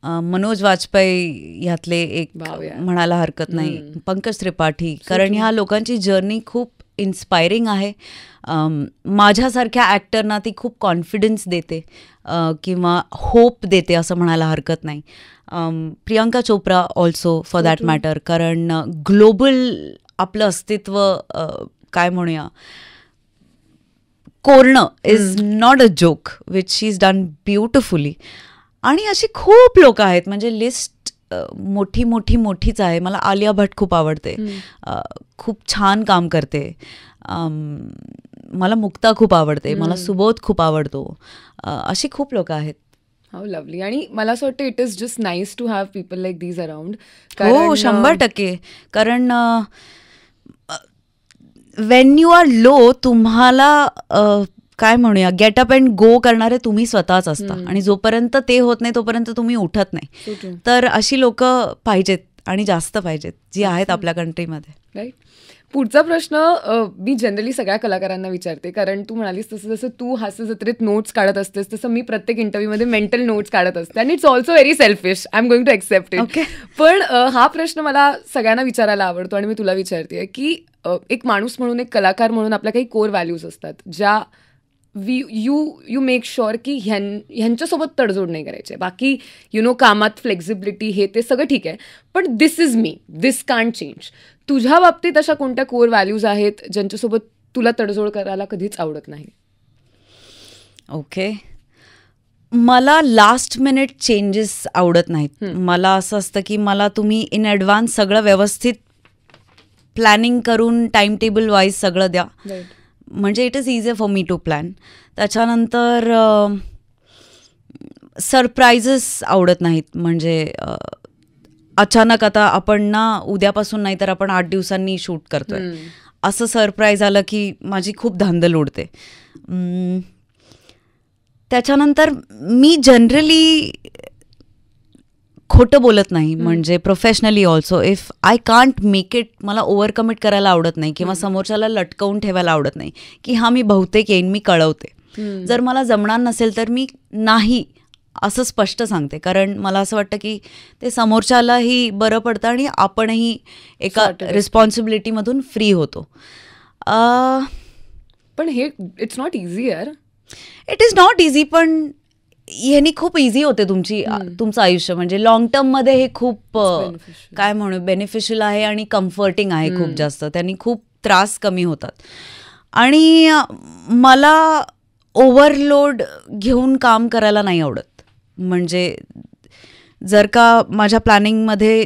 मनोज वाजपेयी ह्यातले एक म्हणायला हरकत नाही. पंकज त्रिपाठी, कारण ह्या लोकांची जर्नी खूप इन्स्पायरिंग आहे. माझ्यासारख्या ॲक्टरना ती खूप कॉन्फिडन्स देते किंवा होप देते असं म्हणायला हरकत नाही. Priyanka Chopra also for that matter, कारण ग्लोबल आपलं अस्तित्व काय म्हणूया कोरणं is not a joke, which she is done beautifully. आणि अशी खूप लोक आहेत, म्हणजे लिस्ट मोठी मोठी मोठीच आहे. मला आलिया भट खूप आवडते, खूप छान काम करते. मला मुक्ता खूप आवडते, मला सुबोध खूप आवडतो. अशी खूप लोक आहेत. How lovely. आणि मला असं वाटतं it is just nice to have people like these around. हो, 100%. कारण वेन यू आर लो, तुम्हाला काय म्हणूया गेट अप अँड गो करणारे तुम्ही स्वतःच असता, आणि जोपर्यंत ते होत नाही तोपर्यंत तुम्ही उठत नाही. तर अशी लोक पाहिजेत, आणि जास्त पाहिजेत, जी आहेत आपल्या कंट्रीमध्ये. राईट. पुढचा प्रश्न मी जनरली सगळ्या कलाकारांना विचारते, कारण तू म्हणालीस तसं जसं तू हास्य जत्रेत नोट्स काढत असतेस, तसं मी प्रत्येक इंटरव्ह्यूमध्ये मेंटल नोट्स काढत असते. आणि it's also very selfish, I am going to accept it. पण हा प्रश्न मला सगळ्यांना विचारायला आवडतो, आणि मी तुला विचारते की एक माणूस म्हणून, एक कलाकार म्हणून आपल्या काही कोर व्हॅल्यूज असतात, ज्या यू मेक शुअर की ह्यांच्यासोबत तडजोड नाही करायचे. बाकी कामात फ्लेक्झिबिलिटी हे ते सगळं ठीक आहे, पण this is me, this can't change. तुझ्या बाबतीत अशा कोणत्या कोर व्हॅल्यूज आहेत ज्यांच्यासोबत तुला तडजोड करायला कधीच आवडत नाही? ओके. मला लास्ट मिनिट चेंजेस आवडत नाहीत. मला असं असतं की मला तुम्ही इन ॲडव्हान्स सगळं व्यवस्थित प्लॅनिंग करून टाइम टेबल वाईज सगळं द्या, म्हणजे it is easy for me to plan. त्याच्यानंतर सरप्राईजेस आवडत नाहीत. म्हणजे अचानक आता आपण ना उद्यापासून नाही तर आपण 8 दिवसांनी शूट करतोय, असं सरप्राईज आलं की माझी खूप धांदल उडते. त्याच्यानंतर मी जनरली खोटं बोलत नाही, म्हणजे professionally also. If I can't make it, मला ओव्हर कमिट करायला आवडत नाही, किंवा समोरच्याला लटकवून ठेवायला आवडत नाही की हा मी बहुतेक येईन, मी कळवते. जर मला जमणार नसेल तर मी नाही असं स्पष्ट सांगते, कारण मला असं वाटतं की ते समोरच्यालाही बरं पडतं आणि आपणही एका रिस्पॉन्सिबिलिटीमधून फ्री होतो. पण हे इट्स नॉट इझी यार. इट इज नॉट इझी, पण ह्यानी खूप इझी होते तुमचं आयुष्य. म्हणजे लॉंग टर्ममध्ये हे खूप काय म्हणू बेनिफिशियल आहे आणि कम्फर्टिंग आहे खूप जास्त. त्यांनी खूप त्रास कमी होतात. आणि मला ओव्हरलोड घेऊन काम करायला नाही आवडत. म्हणजे जर का माझ्या प्लॅनिंगमध्ये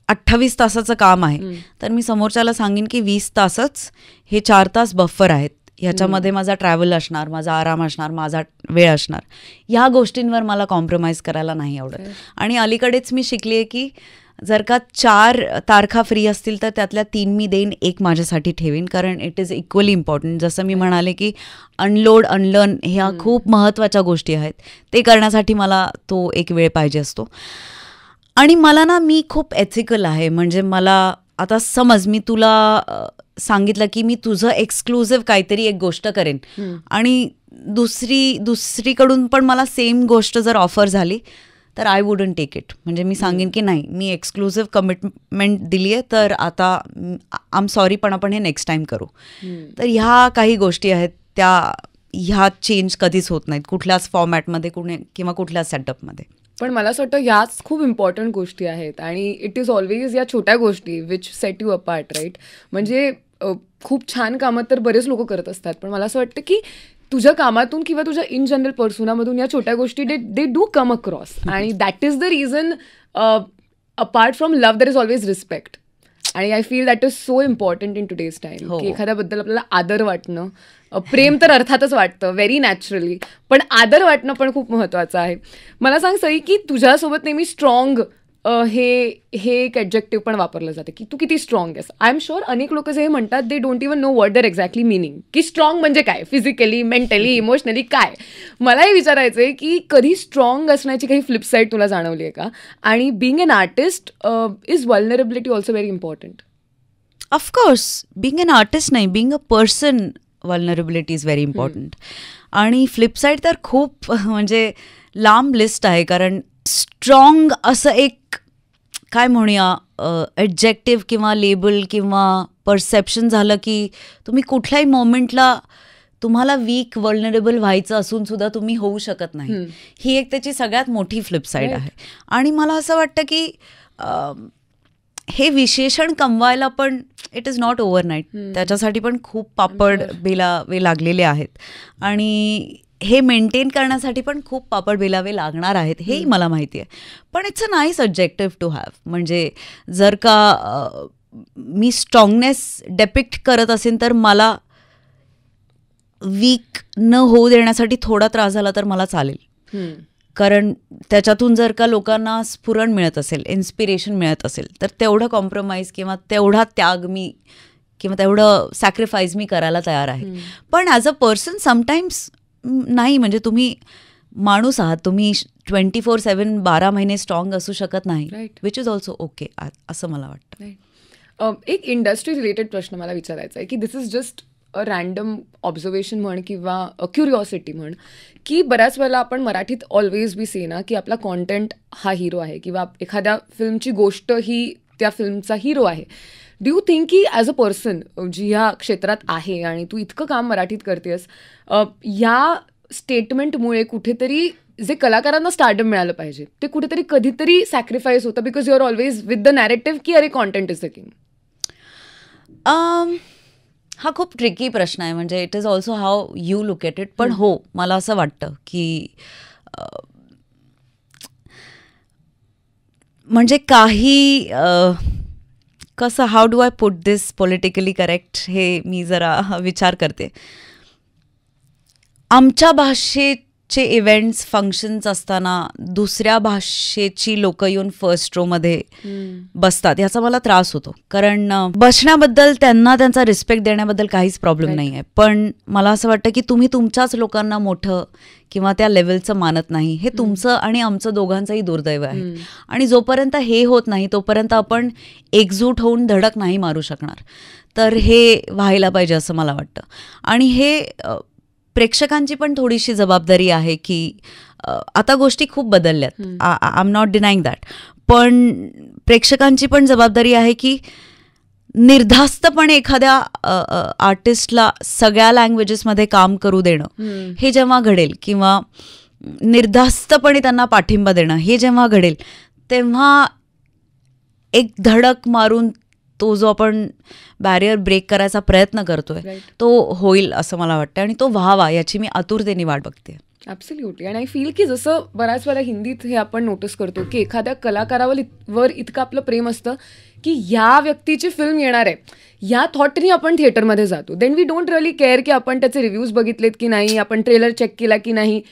28 तासाचं काम आहे, तर मी समोरच्याला सांगेन की 20 तासच हे 4 तास बफर आहेत. ह्याच्यामध्ये माझा ट्रॅव्हल असणार, माझा आराम असणार, माझा वेळ असणार. ह्या गोष्टींवर मला कॉम्प्रोमाइज करायला नाही आवडत. आणि अलीकडेच मी शिकली आहे की जर का 4 तारखा फ्री असतील तर त्यातल्या 3 मी देईन, 1 माझ्यासाठी ठेवीन, कारण इट इज इक्वली इम्पॉर्टंट. जसं मी म्हणाले की अनलोड अनलर्न ह्या खूप महत्त्वाच्या गोष्टी आहेत. ते करण्यासाठी मला तो एक वेळ पाहिजे असतो. आणि मला ना, मी खूप एथिकल आहे. म्हणजे मला आता समज मी तुला सांगितलं की मी तुझं एक्सक्लुझिव्ह काहीतरी एक गोष्ट करेन आणि दुसरीकडून पण मला सेम गोष्ट जर ऑफर झाली तर आय वुडंट टेक इट. म्हणजे मी सांगेन की नाही, मी एक्सक्लुझिव्ह कमिटमेंट दिली आहे, तर आता आय एम सॉरी पण आपण हे नेक्स्ट टाइम करू. तर ह्या काही गोष्टी आहेत त्या ह्या चेंज कधीच होत नाहीत कुठल्याच फॉर्मॅटमध्ये किंवा कुठल्याच सेटअपमध्ये. पण मला असं वाटतं याच खूप इम्पॉर्टंट गोष्टी आहेत आणि इट इज ऑलवेज या छोट्या गोष्टी which set you apart, right. म्हणजे खूप छान कामं तर बरेच लोक करत असतात, पण मला असं वाटतं की तुझ्या कामातून किंवा तुझ्या इन जनरल पर्सोनामधून या छोट्या गोष्टी दे डू कम अक्रॉस आणि that is the reason apart from love there is always respect. आणि I feel that is so important in today's time की एखाद्याबद्दल आपल्याला आदर वाटणं, प्रेम तर अर्थातच वाटतं व्हेरी नॅचरली, पण आदर वाटणं पण खूप महत्त्वाचं आहे. मला सांग सई की तुझ्यासोबत नेहमी स्ट्रॉंग हे एक ॲडजेक्टिव्ह पण वापरलं जातं की तू किती स्ट्रॉंग आहेस. आय एम शुअर अनेक लोक जे म्हणतात they don't even know what their exactly meaning, की स्ट्रॉंग म्हणजे काय, फिजिकली, मेंटली, इमोशनली काय. मला हे विचारायचं आहे की कधी स्ट्रॉंग असण्याची काही फ्लिपसाईड तुला जाणवली आहे का, आणि being an artist is vulnerability also very important. Of course, being an artist नाही, being a person vulnerability is very important. आणि फ्लिपसाईड तर खूप म्हणजे लांब लिस्ट आहे, कारण स्ट्रॉंग असं एक काय म्हणूया ॲडजेक्टिव्ह किंवा लेबल किंवा परसेप्शन झालं की तुम्ही कुठल्याही मोमेंटला तुम्हाला वीक वल्नरेबल व्हायचं असून सुद्धा तुम्ही होऊ शकत नाही. ही एक त्याची सगळ्यात मोठी फ्लिपसाईड आहे. आणि मला असं वाटतं की हे विशेषण कमवायला पण इट इज नॉट ओव्हरनाईट. त्याच्यासाठी पण खूप पापड बेलावे लागलेले आहेत आणि हे मेंटेन करण्यासाठी पण खूप पापड बेलावे लागणार आहेत, हेही मला माहिती आहे. पण it's a nice objective to have. म्हणजे जर का मी स्ट्रॉंगनेस डेपिक्ट करत असेल तर मला वीक न होऊ देण्यासाठी थोडा त्रास झाला तर मला चालेल. कारण त्याच्यातून जर का लोकांना स्फुरण मिळत असेल, इन्स्पिरेशन मिळत असेल, तर तेवढं कॉम्प्रोमाइज किंवा तेवढा त्याग मी किंवा तेवढं सॅक्रिफाईस मी करायला तयार आहे. पण ॲज अ पर्सन समटाईम्स नाही. म्हणजे तुम्ही माणूस आहात, तुम्ही 24/7 12 महिने स्ट्रॉंग असू शकत नाही, विच इज ऑल्सो ओके, असं मला वाटतं. एक इंडस्ट्री रिलेटेड प्रश्न मला विचारायचा आहे की this is just a random observation म्हण किंवा क्युरिओसिटी म्हण, की बऱ्याच वेळेला आपण मराठीत ऑलवेज बी से ना की आपला कॉन्टेंट हा हिरो आहे किंवा एखाद्या फिल्मची गोष्ट ही त्या फिल्मचा हिरो आहे. डू यू थिंक की ॲज अ पर्सन जी ह्या क्षेत्रात आहे आणि तू इतकं काम मराठीत करतेस, या स्टेटमेंटमुळे कुठेतरी जे कलाकारांना स्टार्डम मिळालं पाहिजे ते कुठेतरी कधीतरी सॅक्रिफाईस होतं, because you are always with the narrative की अरे कॉन्टेंट इज द किंग? हा खूप ट्रिकी प्रश्न आहे. म्हणजे it is also how you look at it. पण हो, मला असं वाटतं की म्हणजे काही कसं, how do I put this politically correct, हे मी जरा विचार करते. आमच्या भाषेचे इव्हेंट्स, फंक्शन्स असताना दुसऱ्या भाषेची लोक येऊन फर्स्ट रोमध्ये बसतात, याचा मला त्रास होतो. कारण बसण्याबद्दल त्यांना त्यांचा रिस्पेक्ट देण्याबद्दल काहीच प्रॉब्लेम नाही आहे. पण मला असं वाटतं की तुम्ही तुमच्याच लोकांना मोठं किंवा त्या लेवलचं मानत नाही, हे तुमचं आणि आमचं दोघांचंही दुर्दैव आहे. आणि जोपर्यंत हे होत नाही तोपर्यंत आपण एकजूट होऊन धडक नाही मारू शकणार. तर हे व्हायला पाहिजे असं मला वाटतं. आणि हे प्रेक्षकांची पण थोडीशी जबाबदारी आहे की आता गोष्टी खूप बदलल्यात, I am not denying that. पण प्रेक्षकांची पण जबाबदारी आहे की निर्धास्तपणे एखाद्या आर्टिस्टला सगळ्या लँग्वेजेसमध्ये काम करू देणं हे जेव्हा घडेल, किंवा निर्धास्तपणे त्यांना पाठिंबा देणं हे जेव्हा घडेल, तेव्हा एक धडक मारून तो जो आपण बॅरियर ब्रेक करायचा प्रयत्न करतोय तो होईल असं मला वाटतं. आणि तो व्हावा याची मी आतुरतेने वाट बघते. ॲब्सोल्युटली. आणि आय फील की जसं बऱ्याच वेळा हिंदीत हे आपण नोटीस करतो की एखाद्या कलाकारावर इतकं आपलं प्रेम असतं की ह्या व्यक्तीची फिल्म येणार आहे या थॉटनी आपण थिएटरमध्ये जातो. Then we don't really care की आपण त्याचे रिव्ह्यूज बघितलेत की नाही, आपण ट्रेलर चेक केला की नाही.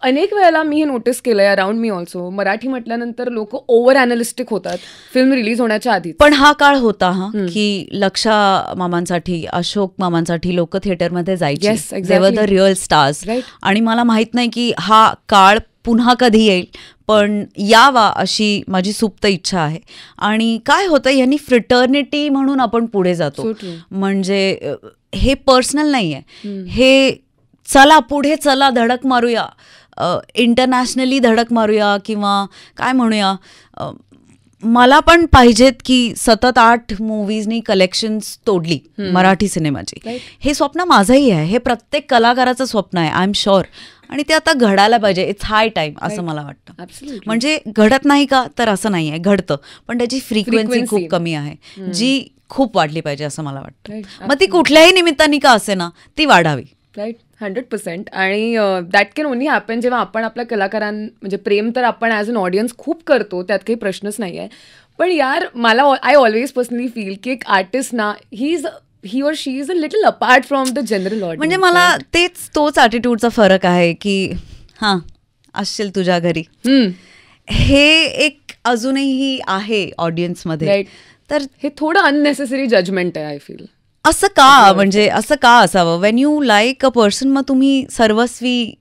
अनेक वेळेला मी हे नोटीस केलं आहे अराउंड मी ऑल्सो. मराठी म्हटल्यानंतर लोक ओव्हर अॅनालिस्टिक होतात फिल्म रिलीज होण्याच्या आधी. पण हा काळ होता की लक्षा मामांसाठी, अशोक मामांसाठी लोक थिएटरमध्ये जायचे, दे वर द रिअल स्टार्स. आणि मला माहित नाही की हा काळ पुन्हा कधी येईल, पण यावा अशी माझी सुप्त इच्छा आहे. आणि काय होतं, यांनी फ्रिटर्निटी म्हणून आपण पुढे जातो. म्हणजे हे पर्सनल नाही आहे, हे चला पुढे चला धडक मारूया, इंटरनॅशनली धडक मारूया, किंवा काय म्हणूया, मला पण पाहिजेत की सतत 8 मूवीजनी कलेक्शन्स तोडली मराठी सिनेमाची. हे स्वप्न माझंही आहे, हे प्रत्येक कलाकाराचं स्वप्न आहे, आय एम शुअर. आणि ते आता घडायला पाहिजे. इट्स हाय टाइम असं मला वाटतं. म्हणजे घडत नाही का, तर असं नाही आहे, घडतं, पण त्याची फ्रिक्वेन्सी खूप कमी आहे, जी खूप वाढली पाहिजे असं मला वाटतं. मग ती कुठल्याही निमित्ताने का असे ना, ती वाढावी. राईट, 100%. आणि दॅट कॅन ओनली हॅपन जेव्हा आपण आपल्या म्हणजे प्रेम तर आपण ॲज अन ऑडियन्स खूप करतो, त्यात काही प्रश्नच नाही आहे. पण यार मला आय ऑलवेज पर्सनली फील की एक आर्टिस्ट ना, he or she is a little apart from the general audience. म्हणजे मला तोच ॲटिट्यूडचा फरक आहे की हां असशील तुझ्या घरी, हे एक अजूनही आहे ऑडियन्समध्ये. तर हे थोडं अननेसेसरी जजमेंट आहे आय फील. असं का, म्हणजे असं का असावं? Wien you like a person, मग तुम्ही सर्वस्वी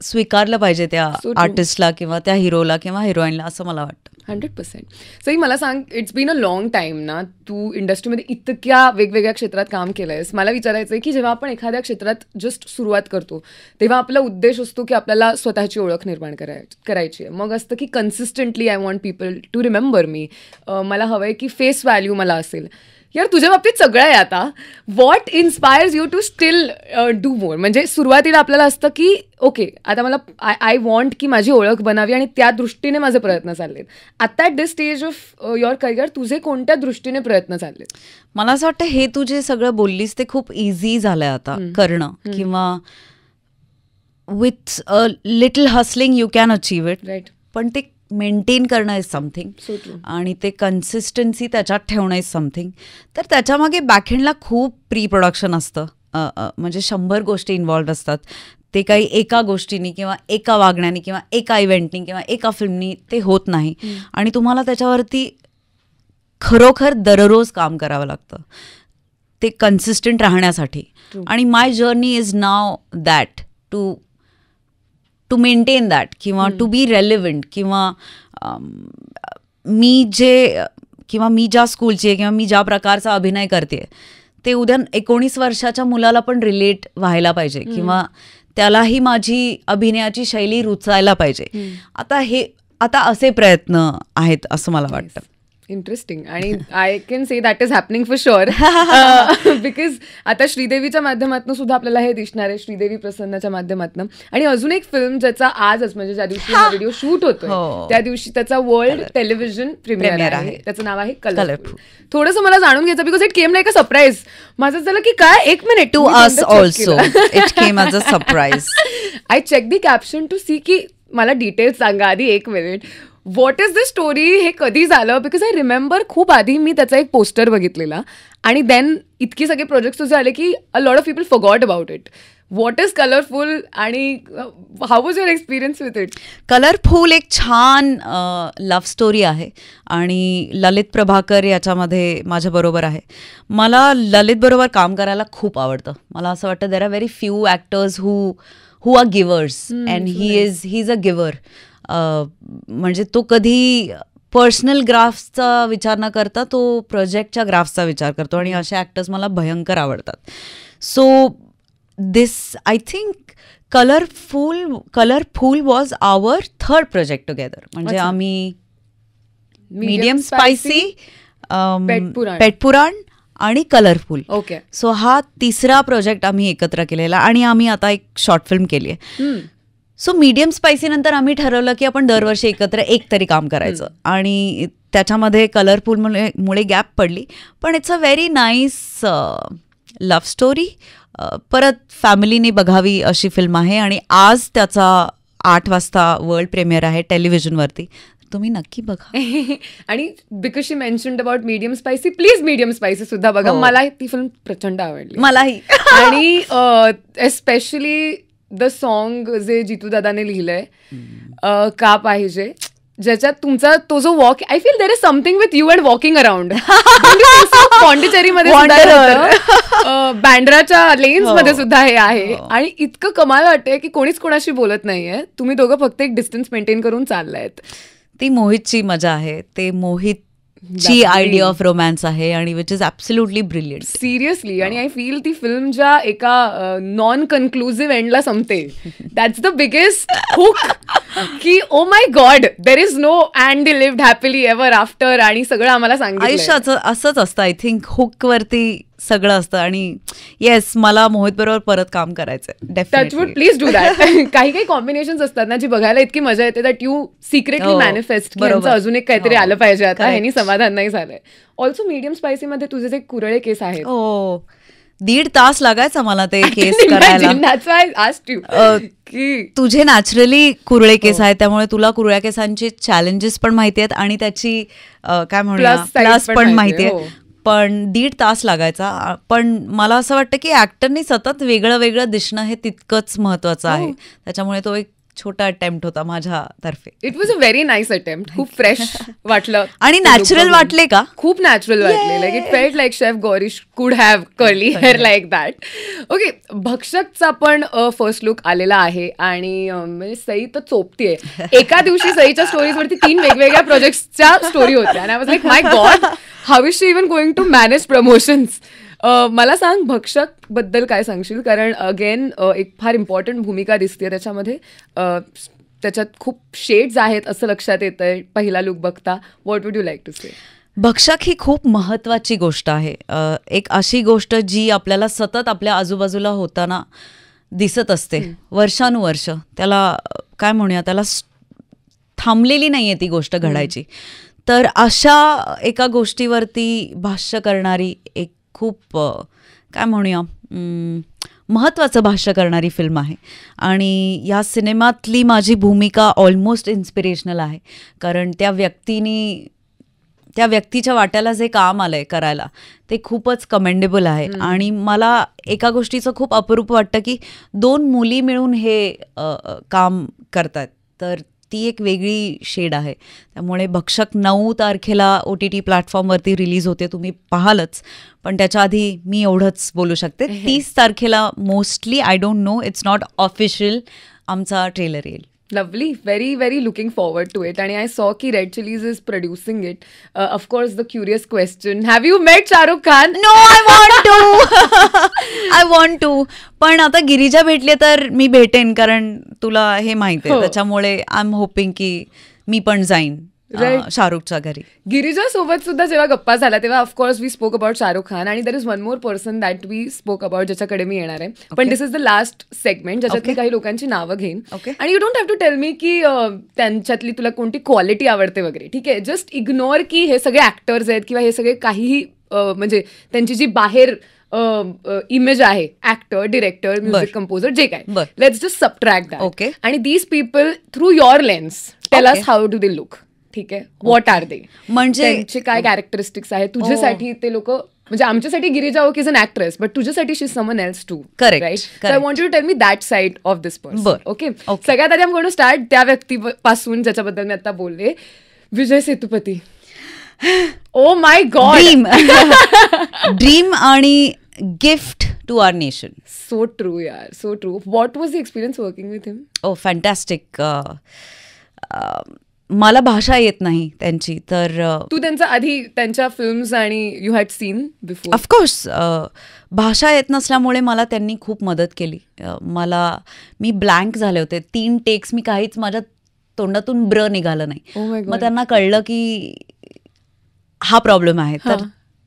स्वीकारलं पाहिजे त्या आर्टिस्टला किंवा त्या हिरोला किंवा हिरोईनला, असं मला वाटतं. 100%. सई मला सांग, it's been a long time ना, तू इंडस्ट्रीमध्ये इतक्या वेगवेगळ्या क्षेत्रात काम केलंयस. मला विचारायचं आहे की जेव्हा आपण एखाद्या क्षेत्रात जस्ट सुरुवात करतो, तेव्हा आपला उद्देश असतो की आपल्याला स्वतःची ओळख निर्माण करायची आहे. मग असतं की consistently I want people to remember me. मला हवं आहे की फेस व्हॅल्यू मला असेल. यार तुझ्या बाबतीत सगळं आहे आता. What inspires you to still do more? म्हणजे सुरुवातीला आपल्याला असतं की ओके, आता मला आय वॉन्ट की माझी ओळख बनावी आणि त्या दृष्टीने माझे प्रयत्न चाललेत. आता at this stage of your career तुझे कोणत्या दृष्टीने प्रयत्न चाललेत? मला असं वाटतं हे तू जे सगळं बोललीस ते खूप इझी झालंय आता करणं, किंवा with a little hustling you can achieve it. Right. पण ते मेंटेन करणं इज समथिंग, आणि ते कन्सिस्टन्सी त्याच्यात ठेवणं इज समथिंग. तर त्याच्यामागे बॅकहँडला खूप प्री प्रोडक्शन असतं. म्हणजे 100 गोष्टी इन्व्हॉल्व्ह असतात. ते काही एका गोष्टीनी किंवा एका वागण्याने किंवा एका इव्हेंटनी किंवा एका फिल्मनी ते होत नाही. आणि तुम्हाला त्याच्यावरती खरोखर दररोज काम करावं लागतं ते कन्सिस्टंट राहण्यासाठी. आणि my journey is now that to maintain that, किंवा टू बी रेलिव्हंट, किंवा मी ज्या स्कूलची आहे किंवा मी ज्या प्रकारचा अभिनय करते ते उद्या 19 वर्षाच्या मुलाला पण रिलेट व्हायला पाहिजे, किंवा त्यालाही माझी अभिनयाची शैली रुचायला पाहिजे. आता असे प्रयत्न आहेत असं मला वाटतं. इंटरेस्टिंग. आणि I can say that is happening for sure. Because आता श्रीदेवीच्या माध्यमातून सुद्धा आपल्याला हे दिसणार आहे, श्रीदेवी प्रसन्नाच्या माध्यमातून. आणि अजून एक फिल्म ज्याचा आजच, म्हणजे ज्या दिवशी हा व्हिडिओ शूट होतोय त्या दिवशी त्याचा वर्ल्ड टेलिव्हिजन प्रीमियर आहे. त्याचं नाव आहे कलरफुल. थोडंसं मला जाणून घ्यायचं, because it came like a surprise. माझं झालं की काय, एक minute, to us also it came as a surprise. I check the caption to see की मला डिटेल्स सांगा आधी, एक minute. What is the story? हे कधी झालं? बिकॉज आय रिमेंबर खूप आधी मी त्याचा एक पोस्टर बघितलेला, आणि देन इतकी सगळे प्रोजेक्ट्स तुझे आले की a lot of people forgot about it. What is colourful आणि how was your experience with it? Colourful एक छान लव्ह स्टोरी आहे, आणि ललित प्रभाकर याच्यामध्ये माझ्याबरोबर आहे. मला ललित बरोबर काम करायला खूप आवडतं. मला असं वाटतं there are very few actors who are givers, and he is a giver. म्हणजे तो कधी पर्सनल ग्राफ्सचा विचार न करता तो प्रोजेक्टच्या ग्राफ्सचा विचार करतो, आणि असे ॲक्टर्स मला भयंकर आवडतात. So this I think colourful was our 3rd project together. म्हणजे आम्ही मीडियम स्पायसी, पेटपुराण आणि कलरफुल. ओके. सो हा 3रा प्रोजेक्ट आम्ही एकत्र केलेला, आणि आम्ही आता एक शॉर्ट फिल्म केली आहे. सो मीडियम स्पायसी नंतर आम्ही ठरवलं की आपण दरवर्षी एकत्र एक तरी काम करायचं, आणि त्याच्यामध्ये कलरफुलमुळे गॅप पडली. पण it's a very nice love story. परत फॅमिलीने बघावी अशी फिल्म आहे, आणि आज त्याचा 8 वाजता वर्ल्ड प्रीमियर आहे टेलिव्हिजनवरती. तुम्ही नक्की बघा. आणि because she mentioned about medium spicy, please medium spicy सुद्धा बघा. मला ती फिल्म प्रचंड आवडली. मलाही. आणि एस्पेशली द सॉन्ग जे जितू दादाने लिहिलंय, का पाहिजे, ज्याच्यात तुमचा तो जो walk, I feel there is something with you and walking around. पॉंडिचेरीमध्ये बँड्राच्या लेन्स मध्ये सुद्धा हे आहे. आणि इतकं कमाल वाटतंय की कोणीच कोणाशी बोलत नाहीये, तुम्ही दोघं फक्त एक डिस्टन्स मेंटेन करून चाललायत. ती मोहितची मजा आहे, ते मोहित ची आयडिया ऑफ रोमॅन्स आहे आणि which is absolutely brilliant. Seriously. आणि आय फील ती फिल्म ज्या एका नॉन कन्क्लुझिव्ह एंडला संपते, दॅट्स द बिगेस्ट हुक. की oh my God, there is no and they lived happily ever after आणि सगळं आम्हाला सांगितलं. आयुष्याचं असंच असतं आय थिंक, हुक वरती सगळं असतं. आणि येस, मला मोहित बरोबर परत काम करायचंय डेफिनेटली. Please do that. काही काही कॉम्बिनेशन्स असतात ना जी बघायला इतकी मजा येते दॅट यू सिक्रेटली मॅनिफेस्ट की अजून एक काहीतरी आलं पाहिजे आता, ह्यानी समाधान नाही झालंय. ऑल्सो मीडियम स्पायसी मध्ये तुझे जे कुरळे केस आहेत, 1.5 तास लागायचा मला ते केस करायला. की तुझे नॅचरली कुरळे केस आहेत त्यामुळे तुला कुरळ्या केसांची चॅलेंजेस पण माहिती आहेत आणि त्याची काय म्हणूया प्लस पण माहिती आहे. पण 1.5 तास लागायचा. पण मला असं वाटतं की ऍक्टरनी सतत वेगळं वेगळं दिसणं हे तितकंच महत्वाचं आहे. त्याच्यामुळे तो एक छोटा अटेम्प्ट होता माझ्यातर्फे. It was a very nice attempt. खूप फ्रेश वाटलं आणि नॅचरल वाटले का? खूप नॅचरल वाटले. Like it felt like chef Gaurish could have curly hair like that. Okay, भक्षकचा पण फर्स्ट लुक आलेला आहे आणि म्हणजे सई तर चोपतीये. एका दिवशी सईच्या स्टोरीज वरती 3 वेगवेगळ्या प्रोजेक्ट्सच्या स्टोरी होत्या आणि I was like my god, how is she even going to manage promotions. मला सांग, भक्षक बद्दल काय सांगशील? कारण अगेन एक फार इम्पॉर्टंट भूमिका दिसते त्याच्यामध्ये. त्याच्यात खूप शेड्स आहेत असं लक्षात येतंय पहिला लुक बघता. What would you like to say? Bhakshak ही खूप महत्त्वाची गोष्ट आहे. एक अशी गोष्ट जी आपल्याला सतत आपल्या आजूबाजूला होताना दिसत असते वर्षानुवर्ष. त्याला काय म्हणूया, त्याला थांबलेली नाही आहे ती गोष्ट घडायची. तर अशा एका गोष्टीवरती भाष्य करणारी एक खूप काय म्हणूया महत्त्वाचं भाष्य करणारी फिल्म आहे. आणि या सिनेमातली माझी भूमिका ऑलमोस्ट इन्स्पिरेशनल आहे. कारण त्या व्यक्तीच्या वाट्याला जे काम आलं आहे करायला ते खूपच कमेंडेबल आहे. आणि मला एका गोष्टीचं खूप अप्रूप वाटतं की 2 मुली मिळून हे काम करतात. तर ती एक वेगळी शेड आहे. त्यामुळे भक्षक 9 तारखेला OTT प्लॅटफॉर्मवरती रिलीज होते, तुम्ही पाहालच. पण त्याच्या आधी मी एवढंच बोलू शकते, 30 तारखेला mostly, I don't no, it's not official, आमचा ट्रेलर येईल. Lovely. Very, very looking forward to it. And I saw ki Red Chillies is producing it. Of course, the curious question, have you met Shah Rukh Khan? No, I want to. I want to. पण आता गिरिजा भेटले तर मी भेटेन, कारण तुला हे माहिती आहे. त्याच्यामुळे आय एम होपिंग की मी पण जाईन शाहरुखच्या घरी. गिरिजा सोबत सुद्धा जेव्हा गप्पा झाला तेव्हा of course we spoke about Shahrukh Khan आणि there is one more person that we spoke about, ज्याच्याकडे मी येणार आहे. पण this is the last segment ज्याच्यात मी काही लोकांची नावं घेईन. आणि you don't have to tell me की त्यांच्यातली तुला कोणती क्वालिटी आवडते वगैरे. ठीक आहे, जस्ट इग्नोर की हे सगळे ऍक्टर्स आहेत किंवा हे सगळे काहीही म्हणजे त्यांची जी बाहेर इमेज आहे, ऍक्टर, डिरेक्टर, म्युझिक कंपोजर, जे काय, let's just subtract that. Okay. आणि these people through your lens tell us how do they look. ठीक आहे, व्हॉट आर दे, म्हणजे त्यांचे काय कॅरेक्टरिस्टिक्स आहेत तुझ्यासाठी. ते लोक म्हणजे आमच्यासाठी Girija okay is an actress, but तुझ्यासाठी she is someone else too. Correct, right. So I want you to tell me that side of this person. Okay. सगळ्यात आधी I am going to start त्या व्यक्तीपासून ज्याच्याबद्दल मी आता बोलले, Vijay Sethupathi. Oh my God, dream आणि gift to our nation. So true यार, so true. What was the experience working with him? Oh fantastic. मला भाषा येत नाही त्यांची, तर तू त्यांचा आधी त्यांच्या फिल्म्स आणि you had seen before? Of course. भाषा येत नसल्यामुळे मला त्यांनी खूप मदत केली. मी ब्लँक झाले होते 3 टेक्स, मी काहीच माझ्या तोंडातून ब्र निघालं नाही. मग त्यांना कळलं की हा प्रॉब्लेम आहे, तर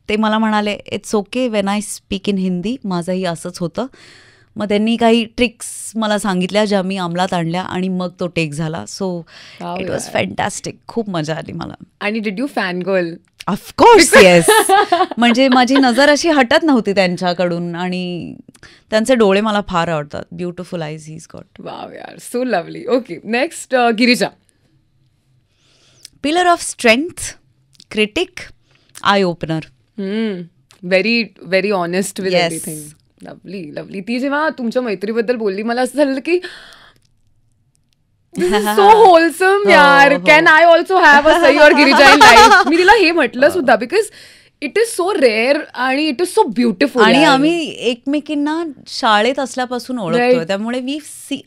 ते मला म्हणाले it's okay when I speak in Hindi. माझंही असंच होतं. मग त्यांनी काही ट्रिक्स मला सांगितल्या ज्या मी अंमलात आणल्या आणि मग तो टेक झाला. So it was fantastic. खूप मजा आली मला. आणि did you fan girl? Of course yes. म्हणजे माझी नजर अशी हटत नव्हती त्यांच्याकडून आणि त्यांचे डोळे मला फार आवडतात. Beautiful eyes he is got. Wow यार, so lovely. Okay, next Girija. Pillar of strength, critic, eye opener. Very very honest with everything. Lovely lovely. ती जेव्हा तुमच्या मैत्रीबद्दल बोलली मला असं झालं की सो होलसम यार. Can I also have a Sai or Girija in life. मी तिला हे म्हटलं सुद्धा because it is so rare आणि इट इज सो ब्युटिफुल. आणि आम्ही एकमेकींना शाळेत असल्यापासून ओळखतोय, त्यामुळे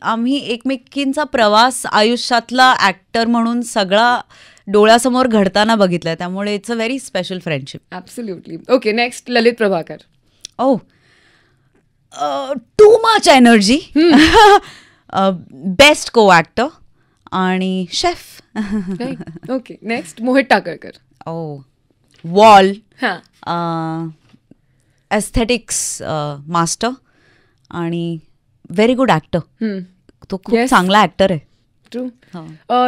आम्ही एकमेकींचा प्रवास आयुष्यातला ऍक्टर म्हणून सगळा डोळ्यासमोर घडताना बघितलाय, त्यामुळे it's a very special friendship. Absolutely. Okay, next Lalit Prabhakar. Oh, too much energy, best co actor आणि chef. Okay, next Mohit Takalkar. Oh, wall, aesthetics master आणि व्हेरी गुड ऍक्टर. तो खूप चांगला ऍक्टर आहे. True.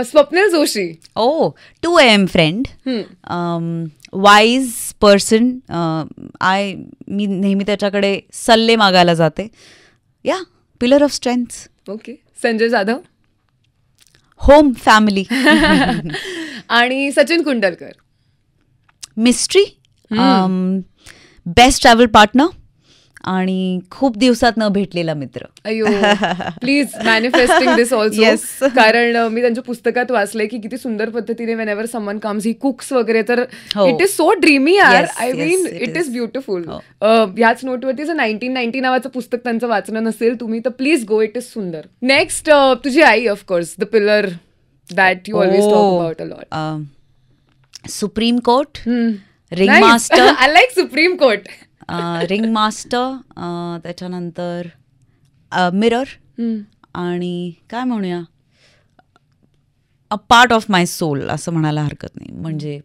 Swapnil Joshi. Oh, 2 AM friend, wise person. मी नेहमी त्याच्याकडे सल्ले मागायला जाते. Yeah, pillar of strength. Okay. Sanjay Jadhav. Home, family. आणि Sachin Kundalkar. Mystery, best travel partner आणि खूप दिवसात न भेटलेला मित्र. अयो, प्लीज मॅनिफेस्टिंग दिस ऑल्सो. कारण मी त्यांच्या पुस्तकात वाचलंय की किती सुंदर पद्धतीने Wien ever someone comes he cooks वगैरे, तर इट इज सो ड्रीमी यार. I mean it is beautiful. ह्याच नोटवरती 1990 नावाचं पुस्तक त्यांचं वाचलं नसेल तुम्ही तर प्लीज गो, इट इज सुंदर. नेक्स्ट तुझी आई, of course the pillar that you always talk about a lot. Supreme court, ring master. I like supreme court. Ring master, त्याच्यानंतर मिरर आणि काय म्हणूया, a part of my soul असं म्हणायला हरकत नाही. म्हणजे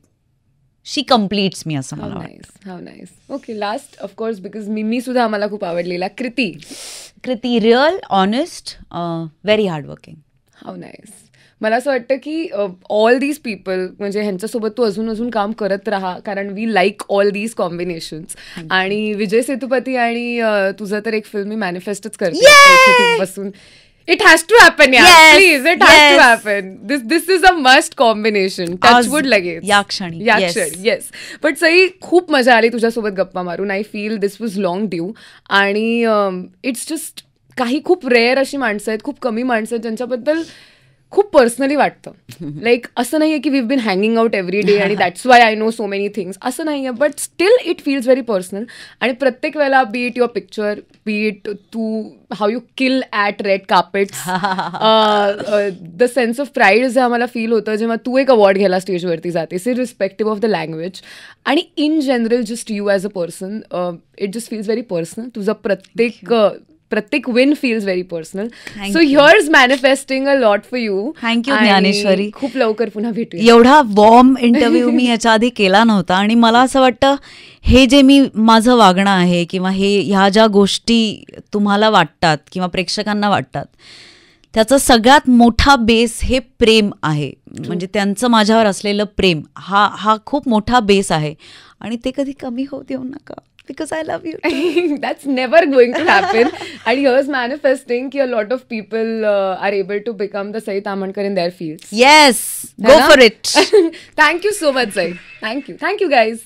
शी कम्प्लीट्स मी असं मला वाटतं. How nice. Okay, last of course because मी सुद्धा आम्हाला खूप आवडलेला, Kriti. Real, honest, very hardworking. How nice. मला असं वाटतं की ऑल दीज पीपल, म्हणजे ह्यांच्यासोबत तू अजून काम करत राहा, कारण we like all these combinations. आणि विजय सेतुपती आणि तुझं तर एक फिल्म मी मॅनिफेस्टच करते बसून. इट हॅज टू हॅपन यार, please. It has to happen. This is a must combination. Touch wood लगेच या क्षणी. येस. बट सई, खूप मजा आली तुझ्यासोबत गप्पा मारून. I feel this was long due. आणि इट्स जस्ट काही खूप रेअर अशी माणसं आहेत, खूप कमी माणसं आहेत ज्यांच्याबद्दल खूप पर्सनली वाटतं. लाईक असं नाहीये की we been hanging out every day आणि that's why I know so many things, असं नाहीये. But still it feels very personal. आणि प्रत्येक वेळेला, be it your picture, be it तू how you kill at red carpets, the sense of pride जे आम्हाला feel होतं जेव्हा तू एक अवॉर्ड घ्यायला स्टेजवरती जातेस, इरिस्पेक्टिव्ह ऑफ द लँग्वेज. आणि in general just you as a person, it just feels very personal. तुझं प्रत्येक win feels very personal. So heirs manifesting a lot for you. Thank you Dnyaneshwari. खूप लवकर पुन्हा भेटू. एवढा वॉर्म इंटरव्ह्यू मी याच्या आधी केला नव्हता. आणि मला असं वाटतं हे जे माझं वागणं आहे किंवा ह्या ज्या गोष्टी तुम्हाला वाटतात किंवा प्रेक्षकांना वाटतात, त्याचा सगळ्यात मोठा बेस हे प्रेम आहे. म्हणजे त्यांचं माझ्यावर असलेलं प्रेम हा खूप मोठा बेस आहे. आणि ते कधी कमी होऊ देऊ नका. Because I love you too. That's never going to happen. And here's manifesting कि a lot of people are able to become the Sai Tamankar in their fields. Yes, go for it. Thank you so much, Sai. Thank you. Thank you, guys.